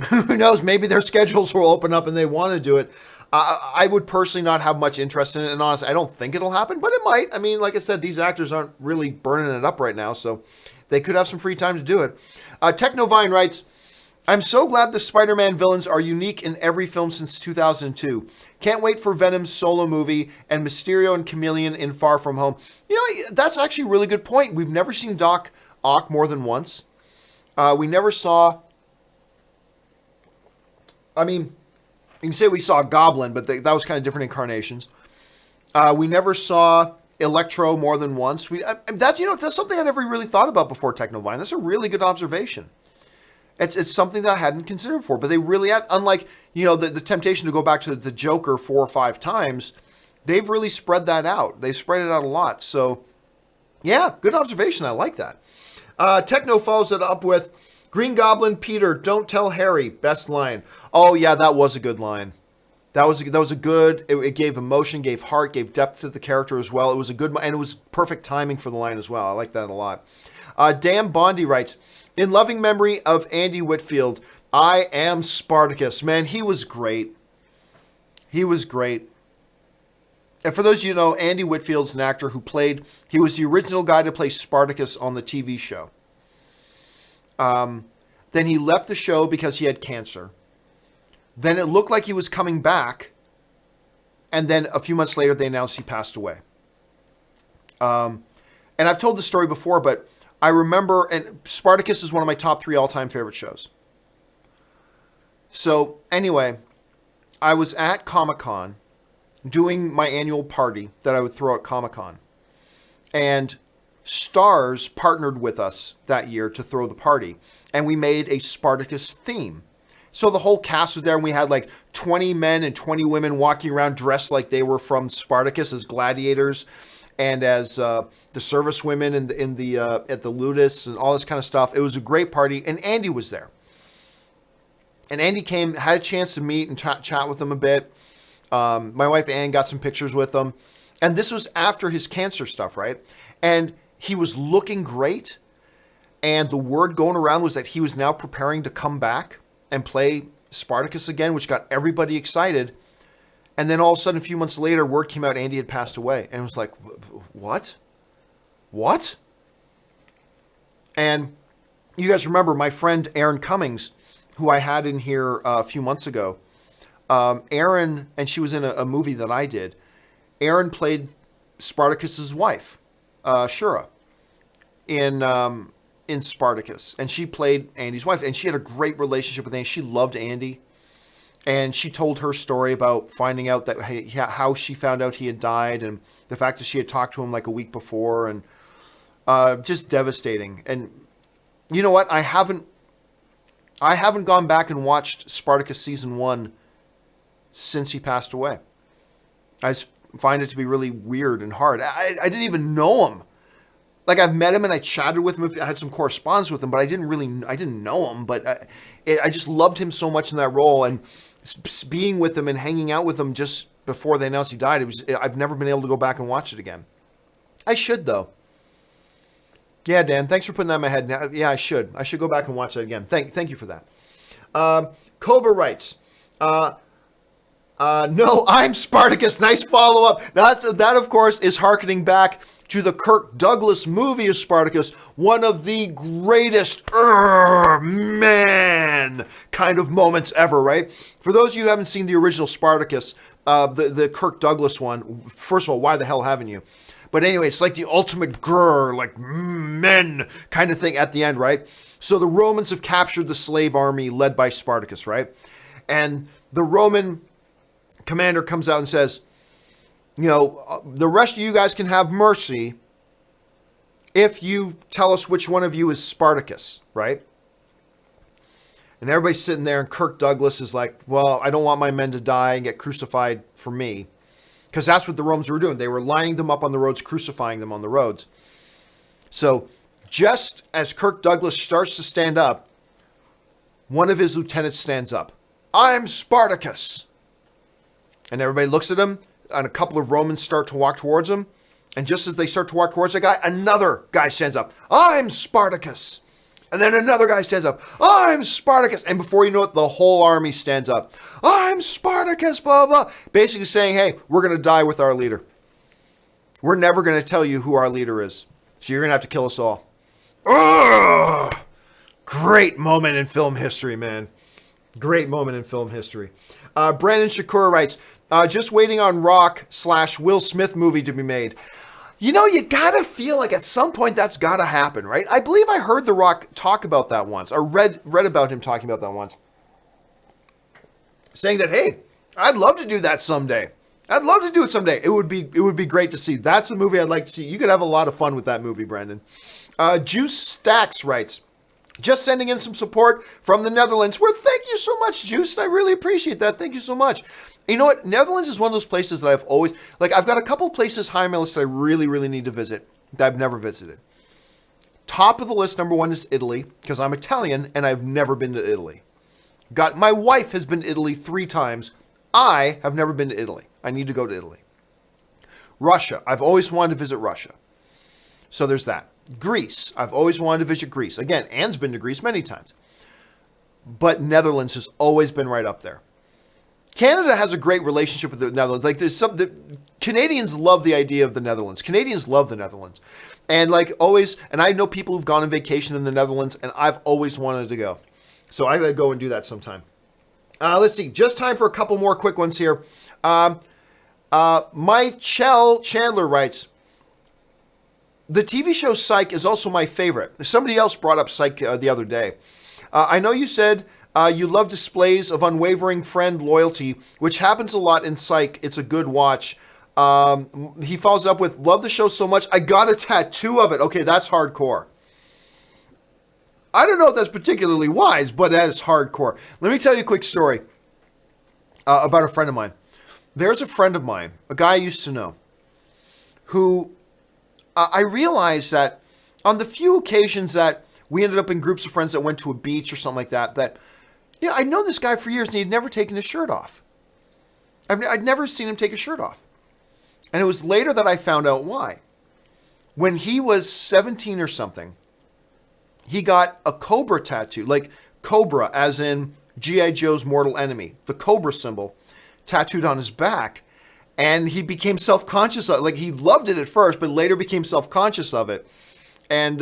Speaker 1: who knows? Maybe their schedules will open up and they want to do it. I would personally not have much interest in it, and honestly, I don't think it'll happen, but it might. I mean, like I said, these actors aren't really burning it up right now, so they could have some free time to do it. Technovine writes, I'm so glad the Spider-Man villains are unique in every film since 2002. Can't wait for Venom's solo movie and Mysterio and Chameleon in Far From Home. You know, that's actually a really good point. We've never seen Doc Ock more than once. We never saw... I mean, you can say we saw Goblin, but that was kind of different incarnations. We never saw Electro more than once. That's something I never really thought about before, Technovine. That's a really good observation. It's something that I hadn't considered before, but they really have, unlike, the temptation to go back to the Joker 4 or 5 times, they've really spread that out. They've spread it out a lot. So, yeah, good observation. I like that. Techno follows it up with, Green Goblin, Peter, don't tell Harry, best line. Oh, yeah, that was a good line. That was a good, it gave emotion, gave heart, gave depth to the character as well. It was a good, and it was perfect timing for the line as well. I like that a lot. Dan Bondi writes, in loving memory of Andy Whitfield, I am Spartacus. Man, he was great. He was great. And for those of you who know, Andy Whitfield's an actor he was the original guy to play Spartacus on the TV show. Then he left the show because he had cancer. Then it looked like he was coming back. And then a few months later, they announced he passed away. And I've told this story before, but I remember, and Spartacus is one of my top 3 all-time favorite shows. So anyway, I was at Comic-Con doing my annual party that I would throw at Comic-Con. And Stars partnered with us that year to throw the party. And we made a Spartacus theme. So the whole cast was there, and we had like 20 men and 20 women walking around dressed like they were from Spartacus as gladiators. And as the service women at the Ludus and all this kind of stuff. It was a great party, and Andy was there. And Andy came, had a chance to meet and chat with him a bit. My wife Ann got some pictures with him. And this was after his cancer stuff, right? And he was looking great. And the word going around was that he was now preparing to come back and play Spartacus again, which got everybody excited. And then all of a sudden, a few months later, word came out Andy had passed away. And it was like, what? What? And you guys remember my friend Aaron Cummings, who I had in here a few months ago. Aaron, and she was in a movie that I did. Aaron played Spartacus's wife, Shura, in Spartacus. And she played Andy's wife. And she had a great relationship with Andy. She loved Andy. And she told her story about finding out that how she found out he had died, and the fact that she had talked to him like a week before, and just devastating. And you know what? I haven't gone back and watched Spartacus season 1 since he passed away. I just find it to be really weird and hard. I didn't even know him. Like, I've met him and I chatted with him. I had some correspondence with him, but I didn't know him. But I just loved him so much in that role, and being with him and hanging out with him just before they announced he died. I've never been able to go back and watch it again. I should, though. Yeah, Dan, thanks for putting that in my head. Yeah, I should go back and watch that again. Thank you for that. Cobra writes, no, I'm Spartacus. Nice follow-up. That, of course, is hearkening back to the Kirk Douglas movie of Spartacus, one of the greatest, man, kind of moments ever, right? For those of you who haven't seen the original Spartacus, the Kirk Douglas one, first of all, why the hell haven't you? But anyway, it's like the ultimate like men kind of thing at the end, right? So the Romans have captured the slave army led by Spartacus, right? And the Roman commander comes out and says, the rest of you guys can have mercy if you tell us which one of you is Spartacus, right? And everybody's sitting there, and Kirk Douglas is like, well, I don't want my men to die and get crucified for me. Because that's what the Romans were doing. They were lining them up on the roads, crucifying them on the roads. So just as Kirk Douglas starts to stand up, one of his lieutenants stands up. I'm Spartacus. And everybody looks at him, and a couple of Romans start to walk towards him. And just as they start to walk towards the guy, another guy stands up. I'm Spartacus. And then another guy stands up. I'm Spartacus. And before you know it, the whole army stands up. I'm Spartacus, blah, blah. Basically saying, hey, we're going to die with our leader. We're never going to tell you who our leader is. So you're going to have to kill us all. Ugh! Great moment in film history, man. Great moment in film history. Brandon Shakur writes, just waiting on Rock/Will Smith movie to be made. You gotta feel like at some point that's gotta happen, right? I believe I heard The Rock talk about that once, or read about him talking about that once. Saying that, hey, I'd love to do that someday. I'd love to do it someday. It would be great to see. That's a movie I'd like to see. You could have a lot of fun with that movie, Brandon. Juice Stacks writes, just sending in some support from the Netherlands. Well, thank you so much, Juice. I really appreciate that. Thank you so much. You know what? Netherlands is one of those places that I've always, I've got a couple places high on my list that I really, really need to visit that I've never visited. Top of the list, number one, is Italy, because I'm Italian and I've never been to Italy. My wife has been to Italy 3 times. I have never been to Italy. I need to go to Italy. Russia. I've always wanted to visit Russia. So there's that. Greece. I've always wanted to visit Greece. Again, Anne's been to Greece many times. But Netherlands has always been right up there. Canada has a great relationship with the Netherlands. The Canadians love the idea of the Netherlands. Canadians love the Netherlands. And always, and I know people who've gone on vacation in the Netherlands, and I've always wanted to go. So I gotta go and do that sometime. Let's see, just time for a couple more quick ones here. Michelle Chandler writes, the TV show Psych is also my favorite. Somebody else brought up Psych the other day. I know you said you love displays of unwavering friend loyalty, which happens a lot in Psych. It's a good watch. He follows up with, love the show so much, I got a tattoo of it. Okay, that's hardcore. I don't know if that's particularly wise, but that is hardcore. Let me tell you a quick story about a friend of mine. There's a friend of mine, a guy I used to know, who I realized that on the few occasions that we ended up in groups of friends that went to a beach or something like that, I'd known this guy for years and he'd never taken his shirt off. I'd never seen him take his shirt off. And it was later that I found out why. When he was 17 or something, he got a cobra tattoo, like cobra as in G.I. Joe's mortal enemy, the cobra symbol tattooed on his back. And he became self-conscious of it. He loved it at first, but later became self-conscious of it. And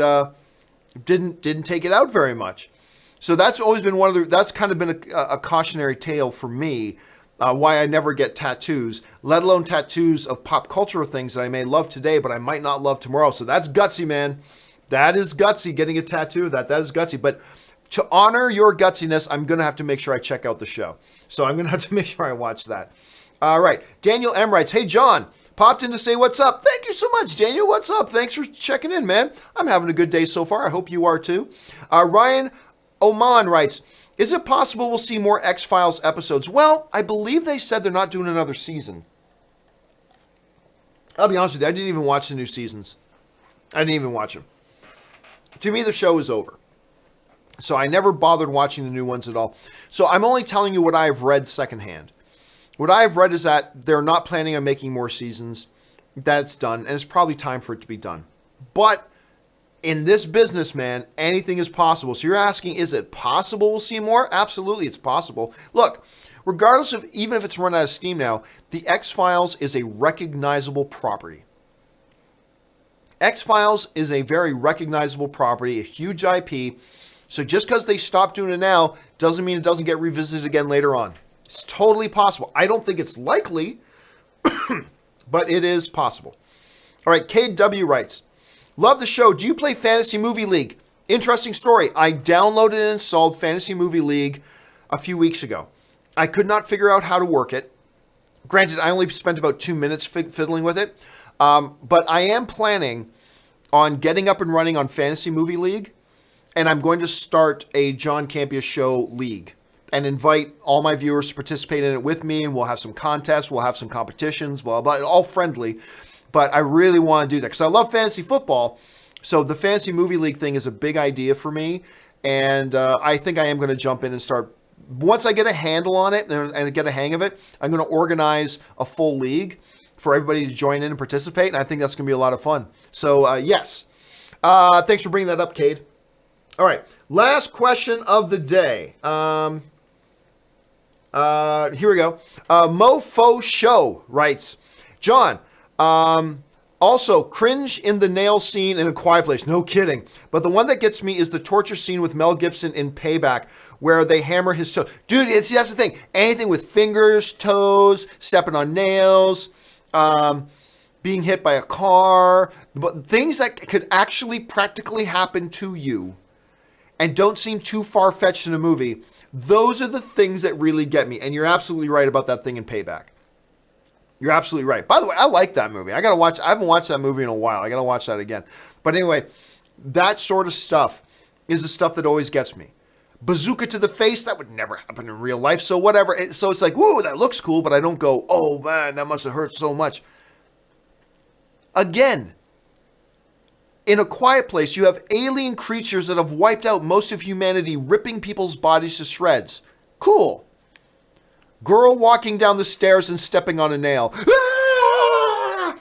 Speaker 1: didn't take it out very much. So that's always been that's kind of been a cautionary tale for me, why I never get tattoos, let alone tattoos of pop culture things that I may love today, but I might not love tomorrow. So that's gutsy, man. That is gutsy, getting a tattoo. That is gutsy. But to honor your gutsiness, I'm going to have to make sure I check out the show. So I'm going to have to make sure I watch that. All right. Daniel M. writes, hey, John, popped in to say what's up. Thank you so much, Daniel. What's up? Thanks for checking in, man. I'm having a good day so far. I hope you are too. Ryan Oman writes, is it possible we'll see more X-Files episodes? Well, I believe they said they're not doing another season. I'll be honest with you, I didn't even watch the new seasons. I didn't even watch them. To me, the show is over. So I never bothered watching the new ones at all. So I'm only telling you what I've read secondhand. What I've read is that they're not planning on making more seasons. That it's done, and it's probably time for it to be done. But in this business, man, anything is possible. So you're asking, is it possible we'll see more? Absolutely, it's possible. Look, regardless of, even if it's run out of steam now, the X-Files is a recognizable property. X-Files is a very recognizable property, a huge IP. So just because they stopped doing it now doesn't mean it doesn't get revisited again later on. It's totally possible. I don't think it's likely, but it is possible. All right, KW writes, love the show. Do you play Fantasy Movie League? Interesting story. I downloaded and installed Fantasy Movie League a few weeks ago. I could not figure out how to work it. Granted, I only spent about 2 minutes fiddling with it. But I am planning on getting up and running on Fantasy Movie League. And I'm going to start a John Campea Show League and invite all my viewers to participate in it with me. And we'll have some contests. We'll have some competitions. Blah, blah, all friendly. But I really want to do that because I love fantasy football. So the Fantasy Movie League thing is a big idea for me. And I think I am going to jump in and start. Once I get a handle on it and get a hang of it, I'm going to organize a full league for everybody to join in and participate. And I think that's going to be a lot of fun. So, yes. Thanks for bringing that up, Cade. All right. Last question of the day. Here we go. Mofo Show writes, John, also cringe in the nail scene in A Quiet Place. No kidding. But the one that gets me is the torture scene with Mel Gibson in Payback where they hammer his toe. Dude, that's the thing. Anything with fingers, toes, stepping on nails, being hit by a car, but things that could actually practically happen to you and don't seem too far-fetched in a movie. Those are the things that really get me. And you're absolutely right about that thing in Payback. You're absolutely right. By the way, I like that movie. I haven't watched that movie in a while. I got to watch that again. But anyway, that sort of stuff is the stuff that always gets me. Bazooka to the face, that would never happen in real life. So whatever. So it's like, whoa, that looks cool. But I don't go, oh man, that must have hurt so much. Again, in A Quiet Place, you have alien creatures that have wiped out most of humanity, ripping people's bodies to shreds. Cool. Girl walking down the stairs and stepping on a nail. Ah!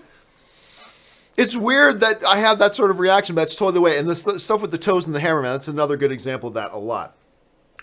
Speaker 1: It's weird that I have that sort of reaction, but that's totally the way. And the stuff with the toes and the hammer, man, that's another good example of that a lot.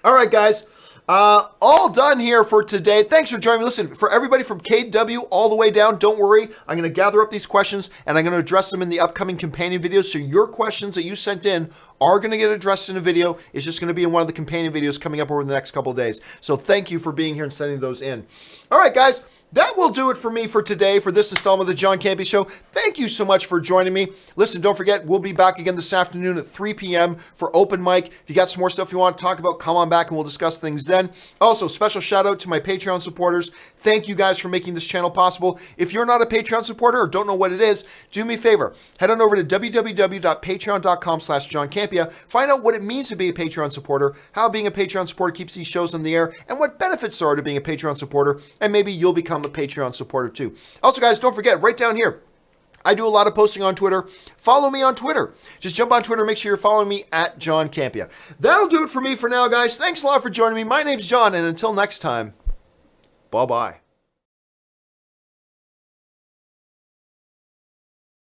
Speaker 1: All right, guys. All done here for today. Thanks for joining me. Listen, for everybody from KW all the way down, don't worry. I'm going to gather up these questions and I'm going to address them in the upcoming companion videos. So your questions that you sent in are going to get addressed in a video. It's just going to be in one of the companion videos coming up over the next couple of days. So thank you for being here and sending those in. All right, guys. That will do it for me for today for this installment of the John Campea Show. Thank you so much for joining me. Listen, don't forget, we'll be back again this afternoon at 3 p.m. for open mic. If you got some more stuff you want to talk about, come on back and we'll discuss things then. Also, special shout out to my Patreon supporters. Thank you guys for making this channel possible. If you're not a Patreon supporter or don't know what it is, do me a favor. Head on over to www.patreon.com/JohnCampea. Find out what it means to be a Patreon supporter, how being a Patreon supporter keeps these shows on the air, and what benefits there are to being a Patreon supporter, and maybe you'll become a Patreon supporter too. Also, guys, don't forget, right down here, I do a lot of posting on Twitter. Follow me on Twitter. Just jump on Twitter. Make sure you're following me at John Campea. That'll do it for me for now, guys. Thanks a lot for joining me. My name's John, and until next time, bye-bye.